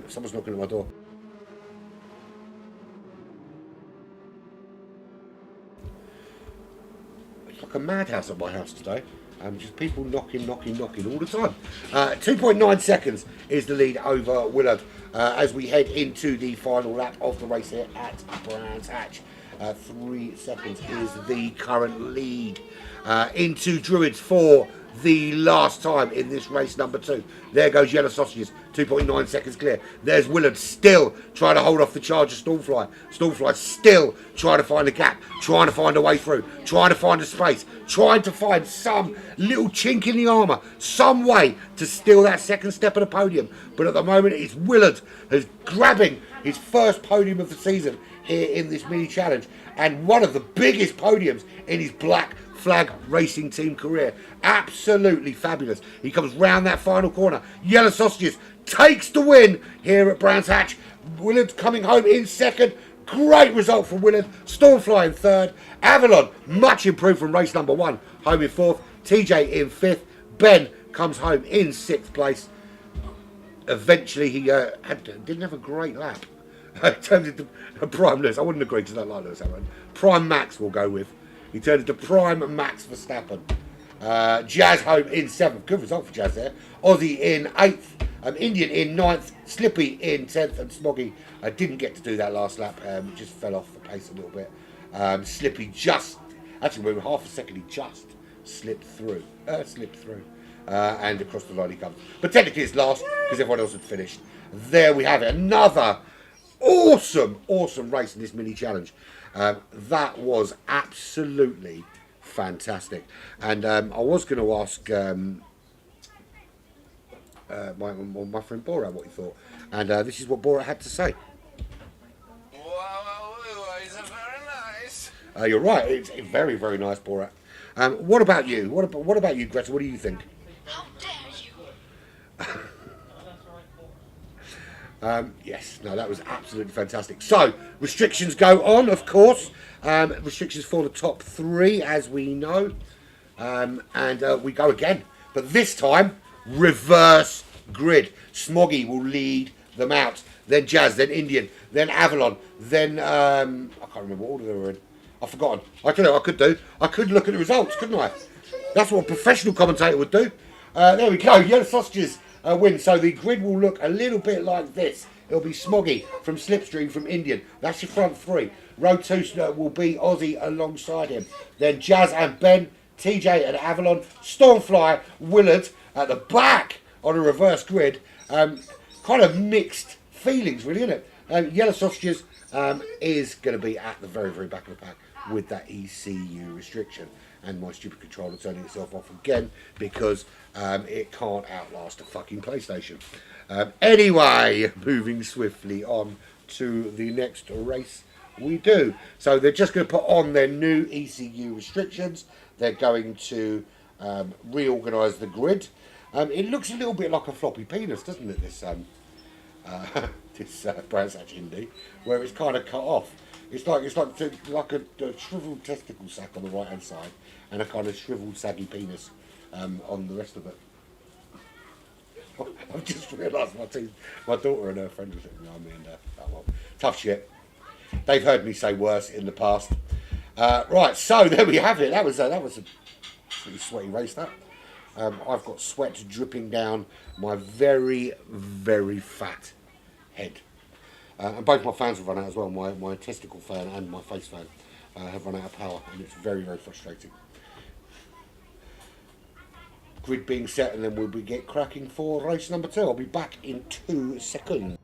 Someone's knocking at my door. Like a madhouse at my house today. Just people knocking all the time. 2.9 seconds is the lead over Willard as we head into the final lap of the race here at Brands Hatch. 3 seconds is the current lead into Druids for the last time in this race number 2. There goes Yellow Sausages, 2.9 seconds clear. There's Willard still trying to hold off the charge of Stormfly. Stormfly still trying to find a gap, trying to find a way through, trying to find a space, trying to find some little chink in the armour, some way to steal that second step of the podium. But at the moment it's Willard who's grabbing his first podium of the season here in this mini challenge, and one of the biggest podiums in his Black Flag Racing Team career. Absolutely fabulous. He comes round that final corner. Yellow Sausages takes the win here at Brands Hatch. Willard coming home in second. Great result for Willard. Stormfly in third. Avalon, much improved from race number 1, home in 4th. TJ in 5th. Ben comes home in 6th place. Eventually he didn't have a great lap. Turned into a Prime Lewis. I wouldn't agree because I don't like Lewis Hamilton. Prime Max we'll go with. He turned into Prime Max Verstappen. Jazz home in 7th. Good result for Jazz there. Aussie in 8th. Indian in 9th. Slippy in 10th. And Smoggy didn't get to do that last lap. Just fell off the pace a little bit. Slippy just, actually with half a second, he just slipped through. And across the line he comes. But technically it's last because everyone else had finished. There we have it. Another awesome race in this mini challenge. That was absolutely fantastic. And I was going to ask my friend Borat what he thought. And this is what Borat had to say. Wow, it's very nice. You're right. It's very, very nice, Borat. What about you? What about you, Greta? What do you think? How dare you? Yes, no, that was absolutely fantastic. So, restrictions go on, of course. Restrictions for the top 3, as we know. And we go again. But this time, reverse grid. Smoggy will lead them out. Then Jazz, then Indian, then Avalon, then... I can't remember what order they were in. I've forgotten. I don't know, I could look at the results, couldn't I? That's what a professional commentator would do. There we go, Yellow Sausages win. So the grid will look a little bit like this. It'll be Smoggy from Slipstream from Indian. That's your front 3. Row 2 will be Aussie alongside him. Then Jazz and Ben, TJ and Avalon, Stormfly, Willard at the back on a reverse grid. Kind of mixed feelings, really, isn't it? Yellow Sausages is going to be at the very, very back of the pack with that ECU restriction. And my stupid controller turning itself off again because it can't outlast a fucking PlayStation. Anyway, moving swiftly on to the next race we do. So they're just going to put on their new ECU restrictions. They're going to reorganise the grid. It looks a little bit like a floppy penis, doesn't it? This Brands Hatch Indy, where it's kind of cut off. It's like a shriveled testicle sac on the right hand side, and a kind of shriveled saggy penis on the rest of it. I've just realised my daughter and her friend was sitting behind me, and oh well, tough shit. They've heard me say worse in the past. Right, so there we have it. That was a pretty sweaty race. That I've got sweat dripping down my very, very fat head. And both my fans have run out as well. My testicle fan and my face fan have run out of power, and it's very, very frustrating. Grid being set, and then we'll get cracking for race number 2. I'll be back in 2 seconds.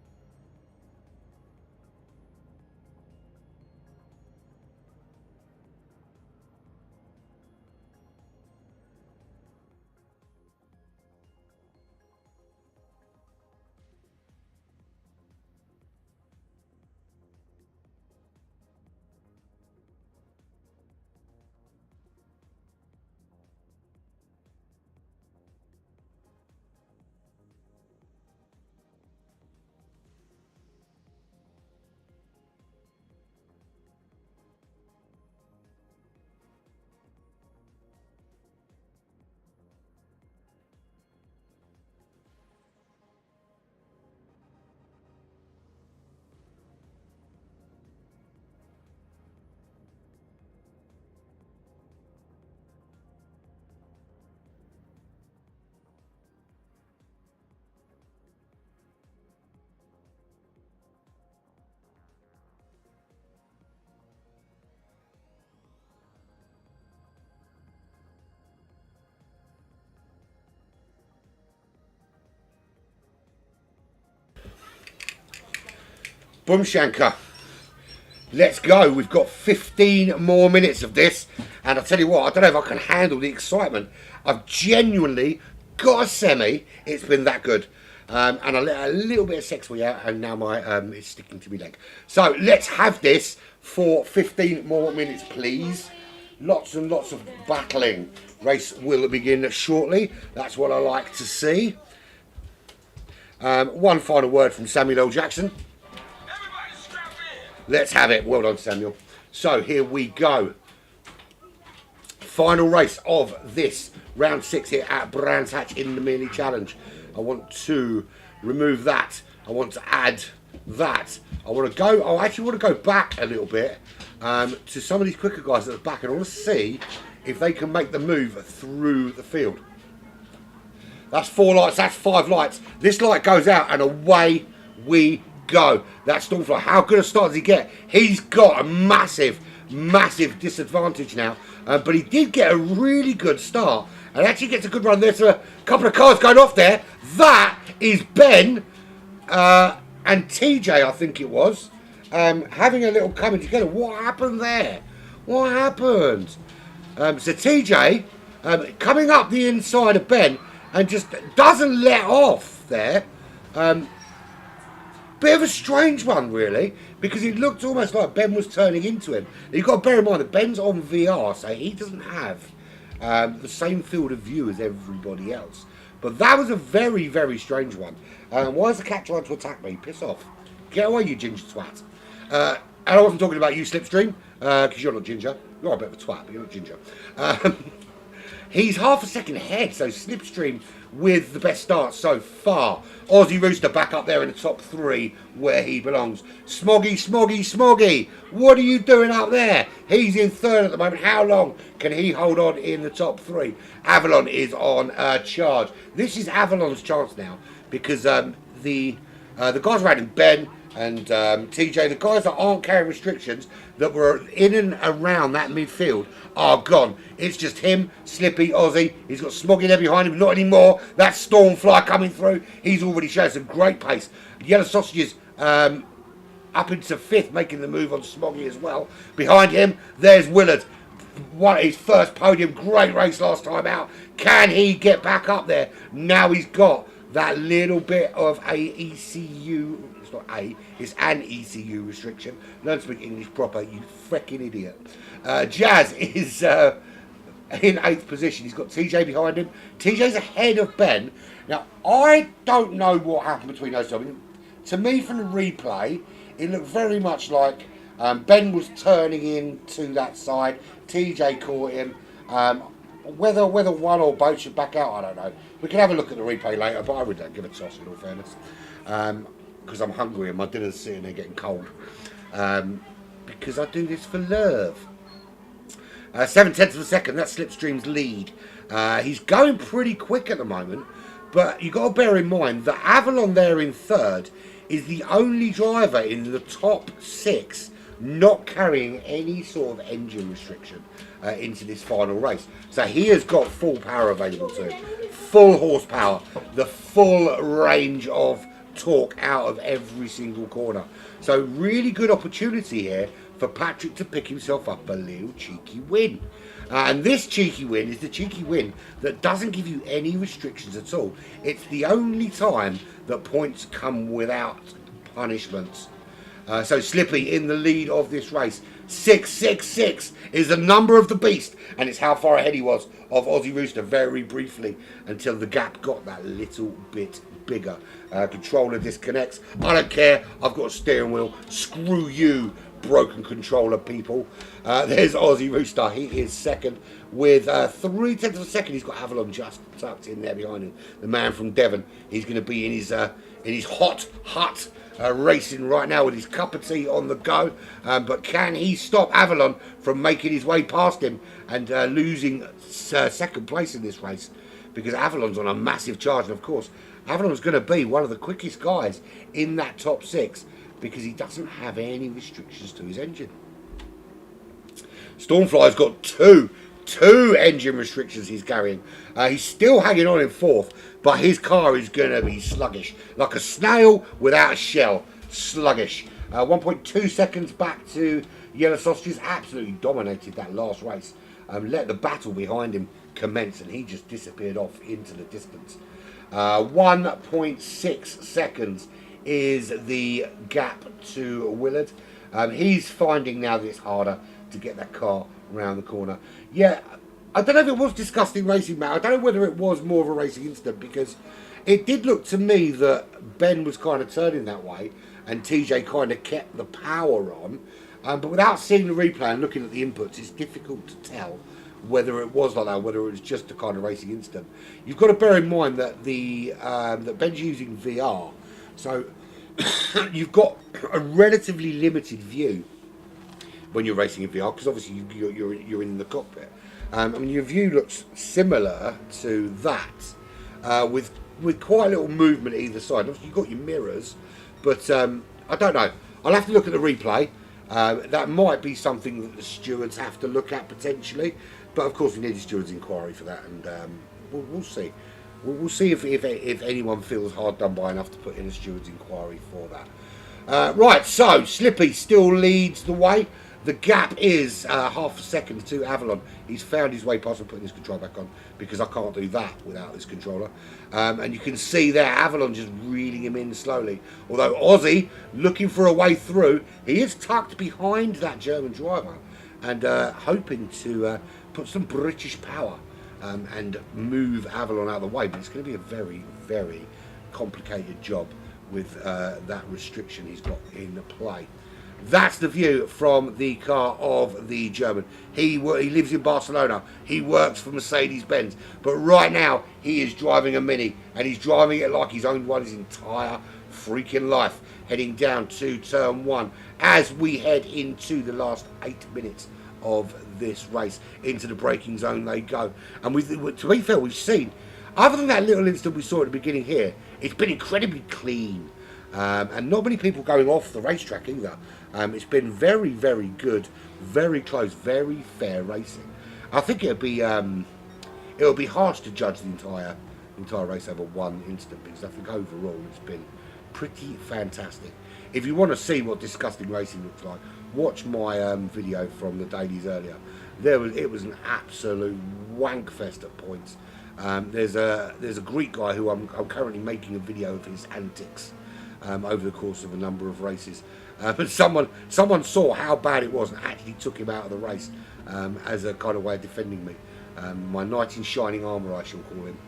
Boom Shanker. Let's go. We've got 15 more minutes of this. And I'll tell you what, I don't know if I can handle the excitement. I've genuinely got a semi. It's been that good. And I let a little bit of sex wheel out, and now my it's sticking to my leg. So let's have this for 15 more minutes, please. Lots and lots of battling. Race will begin shortly. That's what I like to see. One final word from Samuel L. Jackson. Let's have it. Well done, Samuel. So here we go. Final race of this round 6 here at Brands Hatch in the Mealy Challenge. I want to remove that. I want to add that. I actually want to go back a little bit to some of these quicker guys at the back, and I want to see if they can make the move through the field. That's 4 lights. That's 5 lights. This light goes out, and away we go. That Stormfly, how good a start does he get? He's got a massive disadvantage now, but he did get a really good start and actually gets a good run. There's a couple of cars going off there. That is Ben and TJ, I think it was, having a little coming together. What happened there? What happened? So TJ coming up the inside of Ben and just doesn't let off there. Bit of a strange one, really, because it looked almost like Ben was turning into him. You've got to bear in mind that Ben's on VR, so he doesn't have the same field of view as everybody else. But that was a very, very strange one. Why is the cat trying to attack me? Piss off. Get away, you ginger twat. And I wasn't talking about you, Slipstream, because you're not ginger. You're a bit of a twat, but you're not ginger. He's half a second ahead, so Slipstream with the best start so far. Aussie Rooster back up there in the top 3 where he belongs. Smoggy, what are you doing up there? He's in 3rd at the moment. How long can he hold on in the top 3? Avalon is on charge. This is Avalon's chance now, because the guys riding Ben and TJ, the guys that aren't carrying restrictions, that were in and around that midfield, are gone. It's just him, Slippy, Aussie. He's got Smoggy there behind him. Not anymore. That's Stormfly coming through. He's already shown some great pace. Yellow Sausages up into 5th, making the move on Smoggy as well. Behind him, there's Willard. His first podium. Great race last time out. Can he get back up there? Now he's got that little bit of a ECU. It's not A, it's an ECU restriction. Learn to speak English proper, you freaking idiot. Jazz is in 8th position. He's got TJ behind him. TJ's ahead of Ben. Now, I don't know what happened between those two. I mean, to me, from the replay, it looked very much like Ben was turning in to that side. TJ caught him. Whether one or both should back out, I don't know. We can have a look at the replay later, but I really don't give a toss in all fairness. Because I'm hungry and my dinner's sitting there getting cold. Because I do this for love. 7/10 of a second, that's Slipstream's lead. He's going pretty quick at the moment, but you've got to bear in mind that Avalon there in 3rd is the only driver in the top 6 not carrying any sort of engine restriction into this final race. So he has got full power available to him, full horsepower, the full range of torque out of every single corner. So really good opportunity here for Patrick to pick himself up a little cheeky win. And this cheeky win is the cheeky win that doesn't give you any restrictions at all. It's the only time that points come without punishments. So Slippy in the lead of this race. 666 is the number of the beast, and it's how far ahead he was of Aussie Rooster very briefly until the gap got that little bit bigger. Controller disconnects. I don't care. I've got a steering wheel. Screw you, broken controller people. There's Aussie Rooster. He is second with 3/10 of a second. He's got Avalon just tucked in there behind him. The man from Devon. He's going to be in his hot hut. Racing right now with his cup of tea on the go, but can he stop Avalon from making his way past him and losing second place in this race? Because Avalon's on a massive charge, and of course Avalon's going to be one of the quickest guys in that top 6 because he doesn't have any restrictions to his engine. Stormfly's got two engine restrictions he's carrying. He's still hanging on in 4th, but his car is going to be sluggish. Like a snail without a shell. Sluggish. 1.2 seconds back to Yellow Sausages. Absolutely dominated that last race. Let the battle behind him commence, and he just disappeared off into the distance. 1.6 seconds is the gap to Willard. He's finding now that it's harder to get that car around the corner. Yeah, I don't know if it was disgusting racing, Matt. I don't know whether it was more of a racing incident, because it did look to me that Ben was kind of turning that way and TJ kind of kept the power on. But without seeing the replay and looking at the inputs, it's difficult to tell whether it was like that, whether it was just a kind of racing incident. You've got to bear in mind that that Ben's using VR, so you've got a relatively limited view when you're racing in VR, because obviously you're in the cockpit. I mean, your view looks similar to that, with quite a little movement either side. Obviously, you've got your mirrors, but I don't know. I'll have to look at the replay. That might be something that the stewards have to look at potentially, but of course we need a stewards inquiry for that, and we'll see. We'll see if anyone feels hard done by enough to put in a stewards inquiry for that. Right, so Slippy still leads the way. The gap is half a second to Avalon. He's found his way past and putting his control back on, because I can't do that without this controller. And you can see there Avalon just reeling him in slowly. Although Aussie, looking for a way through, he is tucked behind that German driver and hoping to put some British power and move Avalon out of the way. But it's going to be a very, very complicated job with that restriction he's got in play. That's the view from the car of the German. He lives in Barcelona. He works for Mercedes-Benz. But right now, he is driving a Mini. And he's driving it like he's owned one his entire freaking life. Heading down to turn 1 as we head into the last 8 minutes of this race. Into the braking zone they go. And to be fair, we've seen, other than that little incident we saw at the beginning here, it's been incredibly clean. And not many people going off the racetrack either. It's been very, very good, very close, very fair racing. I think it'll be harsh to judge the entire race over one incident, because I think overall it's been pretty fantastic. If you want to see what disgusting racing looks like, watch my video from the dailies earlier. It was an absolute wank fest at points. There's a Greek guy who I'm currently making a video of his antics over the course of a number of races. But someone saw how bad it was and actually took him out of the race as a kind of way of defending me. My knight in shining armour, I shall call him.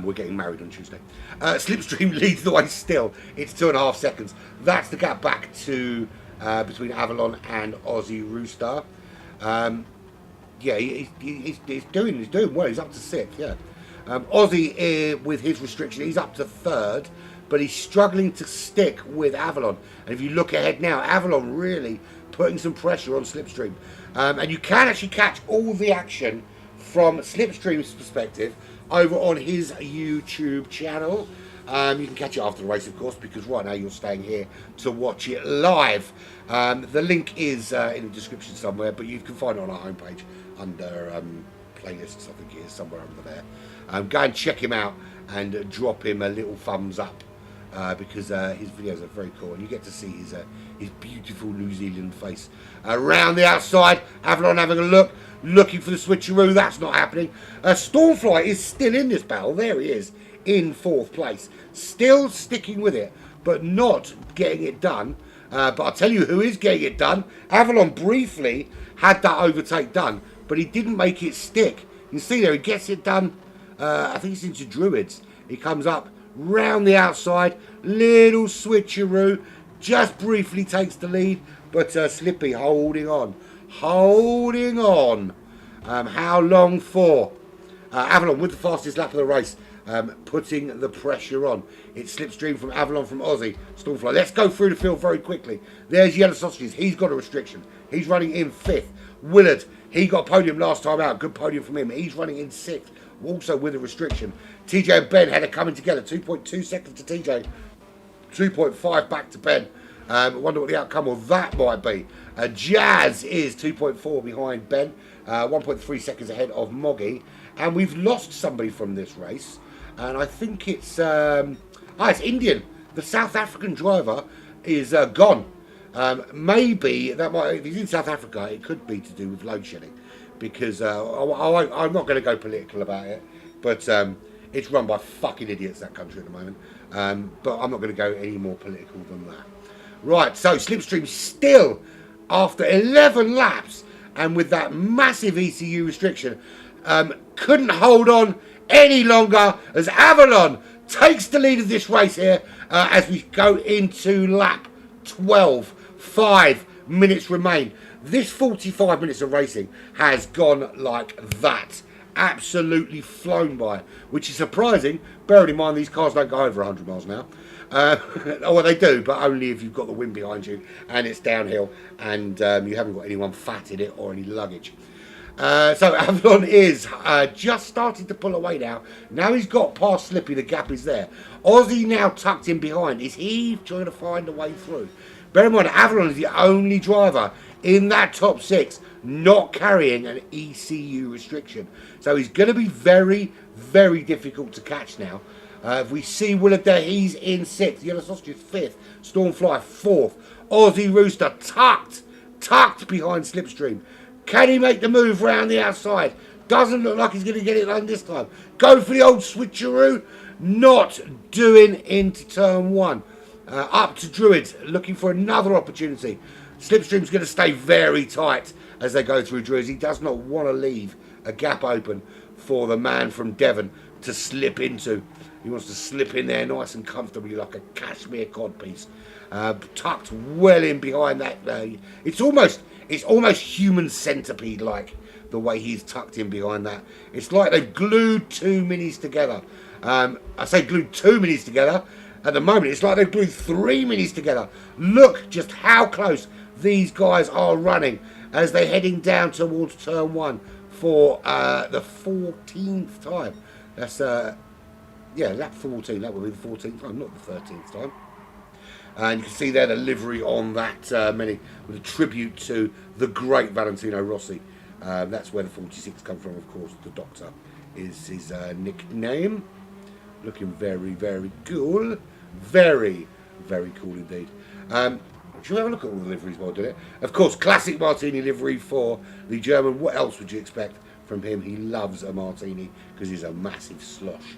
We're getting married on Tuesday. Slipstream leads the way still. It's 2.5 seconds. That's the gap back to between Avalon and Aussie Rooster. Yeah, he's doing well. He's up to 6th. Yeah, Aussie with his restriction, he's up to 3rd, but he's struggling to stick with Avalon. And if you look ahead now, Avalon really putting some pressure on Slipstream, and you can actually catch all the action from Slipstream's perspective over on his YouTube channel. You can catch it after the race, of course, because right now you're staying here to watch it live. The link is in the description somewhere, but you can find it on our homepage under playlists. I think it is somewhere under there. Go and check him out and drop him a little thumbs up because his videos are very cool, and you get to see his beautiful New Zealand face. Around the outside, Avalon having a look, looking for the switcheroo. That's not happening. Stormfly is still in this battle. There he is, in 4th place, still sticking with it, but not getting it done. But I'll tell you who is getting it done. Avalon briefly had that overtake done, but he didn't make it stick. You see there, he gets it done. I think it's into Druids. He comes up round the outside, little switcheroo, just briefly takes the lead, but Slippy holding on. How long for? Avalon with the fastest lap of the race, putting the pressure on. It's Slipstream from Avalon from Aussie. Stormfly. Let's go through the field very quickly. There's Yellow Sausages. He's got a restriction. He's running in 5th. Willard, he got podium last time out. Good podium from him. He's running in 6th, also with a restriction. TJ and Ben had it coming together. 2.2 seconds to TJ. 2.5 back to Ben. I wonder what the outcome of that might be. Jazz is 2.4 behind Ben. 1.3 seconds ahead of Moggy. And we've lost somebody from this race. And I think it's Indian. The South African driver is gone. Maybe that might, if he's in South Africa, it could be to do with load shedding, because I'm not going to go political about it, but it's run by fucking idiots, that country at the moment. But I'm not going to go any more political than that. Right, so Slipstream still after 11 laps and with that massive ECU restriction, couldn't hold on any longer as Avalon takes the lead of this race here as we go into lap 12. 5 minutes remain. This 45 minutes of racing has gone like that. Absolutely flown by, which is surprising, bearing in mind these cars don't go over 100 miles an hour. Well, they do, but only if you've got the wind behind you and it's downhill and you haven't got anyone fat in it or any luggage. So Avalon is just starting to pull away now. Now he's got past Slippy, the gap is there. Aussie now tucked in behind. Is he trying to find a way through? Bear in mind, Avalon is the only driver in that top 6 not carrying an ECU restriction. So he's going to be very, very difficult to catch now. If we see Willard there, he's in 6th. Yellow Sausage is 5th. Stormfly 4th. Aussie Rooster tucked behind Slipstream. Can he make the move round the outside? Doesn't look like he's going to get it done this time. Go for the old switcheroo. Not doing into turn 1. Up to Druids, looking for another opportunity. Slipstream's going to stay very tight as they go through Druids. He does not want to leave a gap open for the man from Devon to slip into. He wants to slip in there nice and comfortably like a cashmere codpiece. Tucked well in behind that. It's almost human centipede-like, the way he's tucked in behind that. It's like they've glued 2 minis together. I say glued 2 minis together. At the moment, it's like they've glued 3 minis together. Look just how close these guys are running as they're heading down towards turn 1 for the 14th time. That's, lap 14. That will be the 14th time, not the 13th time. And you can see there the livery on that mini with a tribute to the great Valentino Rossi. That's where the 46 come from, of course. The Doctor is his nickname. Looking very, very cool. Very, very cool indeed. Should we have a look at all the liveries while doing it? Of course, classic martini livery for the German. What else would you expect from him? He loves a martini because he's a massive slosh.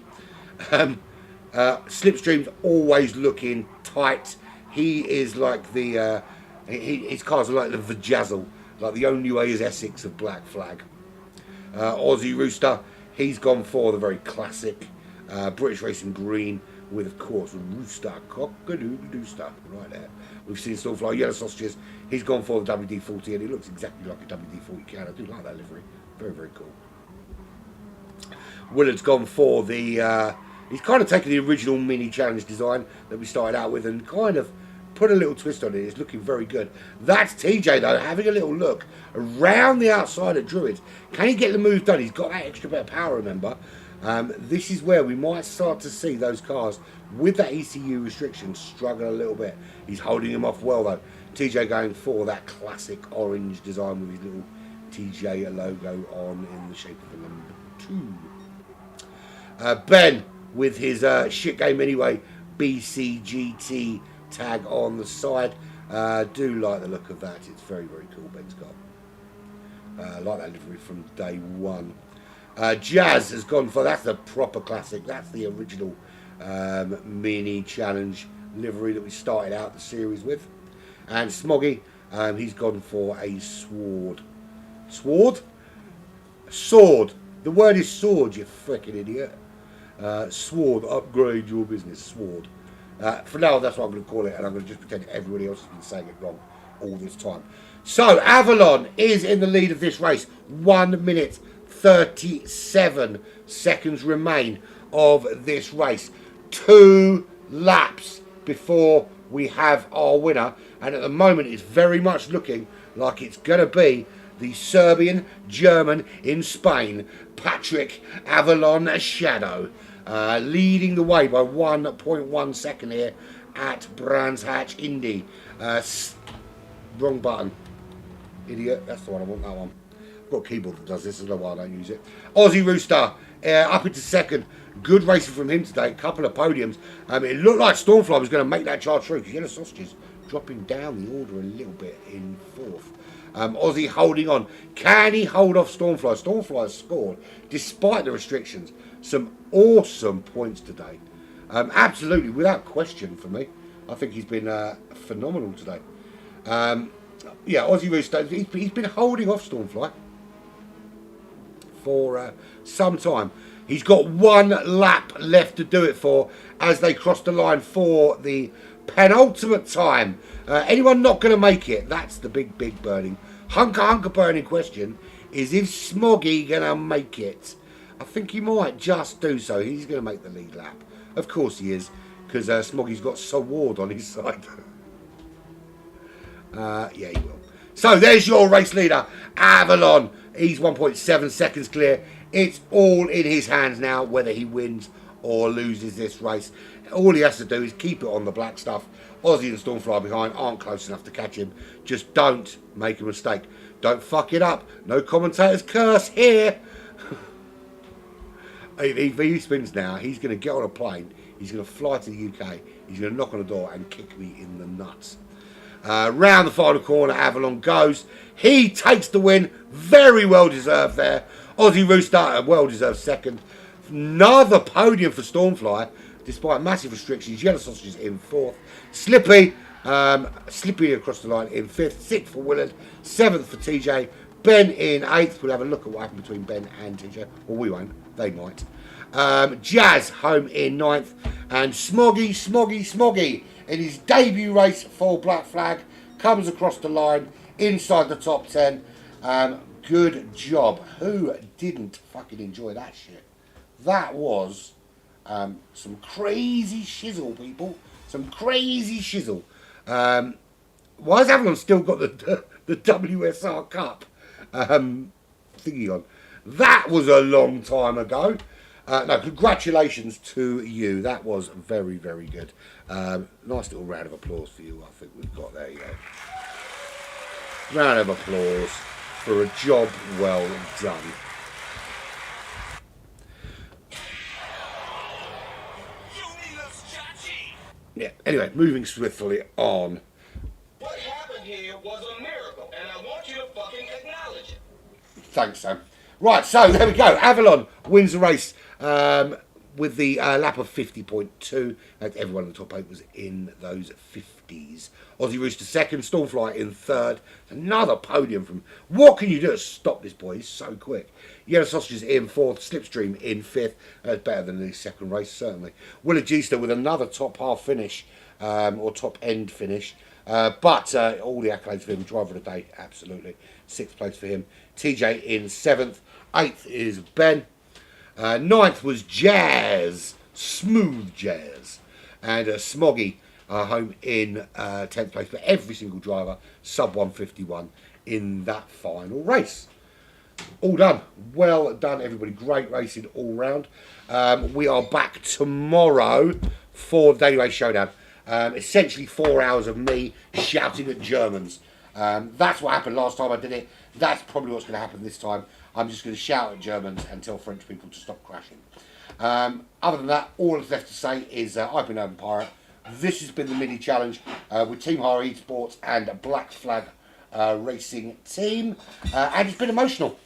Slipstream's always looking tight. He is like the... his cars are like the Vajazzle. Like the only way is Essex of Black Flag. Aussie Rooster, he's gone for the very classic British Racing Green with, of course, Rooster, cock-a-doodle-doo stuff right there. We've seen Stormfly Yellow Sausages. He's gone for the WD-40, and he looks exactly like a WD-40 can. I do like that livery. Very, very cool. Willard's gone for the... he's kind of taken the original mini challenge design that we started out with and kind of put a little twist on it. It's looking very good. That's TJ, though, having a little look around the outside of Druids. Can he get the move done? He's got that extra bit of power, remember. This is where we might start to see those cars with that ECU restriction struggle a little bit. He's holding them off well, though. TJ going for that classic orange design with his little TJ logo on in the shape of a number 2. Ben with his shit game anyway, BCGT tag on the side. Do like the look of that. It's very, very cool, Ben's got. Like that livery from day one. Jazz has gone for, that's the proper classic. That's the original mini challenge livery that we started out the series with. And Smoggy, he's gone for a sword. Sword? Sword. The word is sword, you freaking idiot. Sword, upgrade your business, sword. For now, that's what I'm going to call it, and I'm going to just pretend everybody else has been saying it wrong all this time. So, Avalon is in the lead of this race. 1 minute, 37 seconds remain of this race. 2 laps before we have our winner, and at the moment it's very much looking like it's going to be the Serbian German in Spain, Patrick Avalon Shadow, leading the way by 1.1 second here at Brands Hatch Indy. Wrong button, idiot. That's the one I want. That one. I've got a keyboard that does this. I don't know why I don't use it. Aussie Rooster up into second. Good racing from him today. Couple of podiums. It looked like Stormfly was going to make that charge through because Yellow Sausages dropping down the order a little bit in fourth. Aussie holding on. Can he hold off Stormfly? Stormfly has scored, despite the restrictions, some awesome points today. Absolutely, without question for me. I think he's been phenomenal today. Yeah, Aussie Rooster, he's been holding off Stormfly for some time. He's got 1 lap left to do it for as they cross the line for the penultimate time. Anyone not going to make it? That's the big burning. Hunker burning question is if Smoggy going to make it. I think he might just do so. He's going to make the lead lap. Of course he is, because Smoggy's got Sword on his side. Yeah, he will. So there's your race leader, Avalon. He's 1.7 seconds clear. It's all in his hands now, whether he wins or loses this race. All he has to do is keep it on the black stuff. Aussie and Stormfly behind aren't close enough to catch him. Just don't make a mistake. Don't fuck it up. No commentators curse here. If he spins now, he's going to get on a plane. He's going to fly to the UK. He's going to knock on the door and kick me in the nuts. Round the final corner, Avalon goes. He takes the win. Very well deserved there. Aussie Rooster, a well deserved second. Another podium for Stormfly, despite massive restrictions. Yellow Sausages in fourth. Slippy across the line in fifth. Sixth for Willard. Seventh for TJ. Ben in eighth. We'll have a look at what happened between Ben and TJ. Well, we won't. They might. Jazz home in ninth. And Smoggy in his debut race for Black Flag comes across the line inside the top 10. Good job. Who didn't fucking enjoy that shit? That was some crazy shizzle, people. Some crazy shizzle. Why has Avalon still got the WSR Cup thingy on? That was a long time ago. No, congratulations to you. That was very, very good. Nice little round of applause for you, I think we've got there. You go. Round of applause for a job well done. Yeah, anyway, moving swiftly on. What happened here was a miracle, and I want you to fucking acknowledge it. Thanks, Sam. Right, so there we go. Avalon wins the race. with the lap of 50.2, everyone in the top 8 was in those 50s. Aussie Rooster second, Stormfly in third. Another podium from... What can you do to stop this boy? He's so quick. Yellow Sausages in fourth, Slipstream in fifth. That's better than the second race, certainly. Willa Gista with another top half finish, or top end finish. But all the accolades for him. Driver of the day, absolutely. Sixth place for him. TJ in seventh. Eighth is Ben. Ninth was Jazz. Smooth Jazz. And Smoggy home in 10th place for every single driver. Sub 151 in that final race. All done. Well done, everybody. Great racing all round. We are back tomorrow for the Daily Race Showdown. Essentially 4 hours of me shouting at Germans. That's what happened last time I did it. That's probably what's going to happen this time. I'm just going to shout at Germans and tell French people to stop crashing. Other than that, all that's left to say is I've been Urban Pirate. This has been the mini challenge with Team Higher Esports and Black Flag Racing Team. And it's been emotional.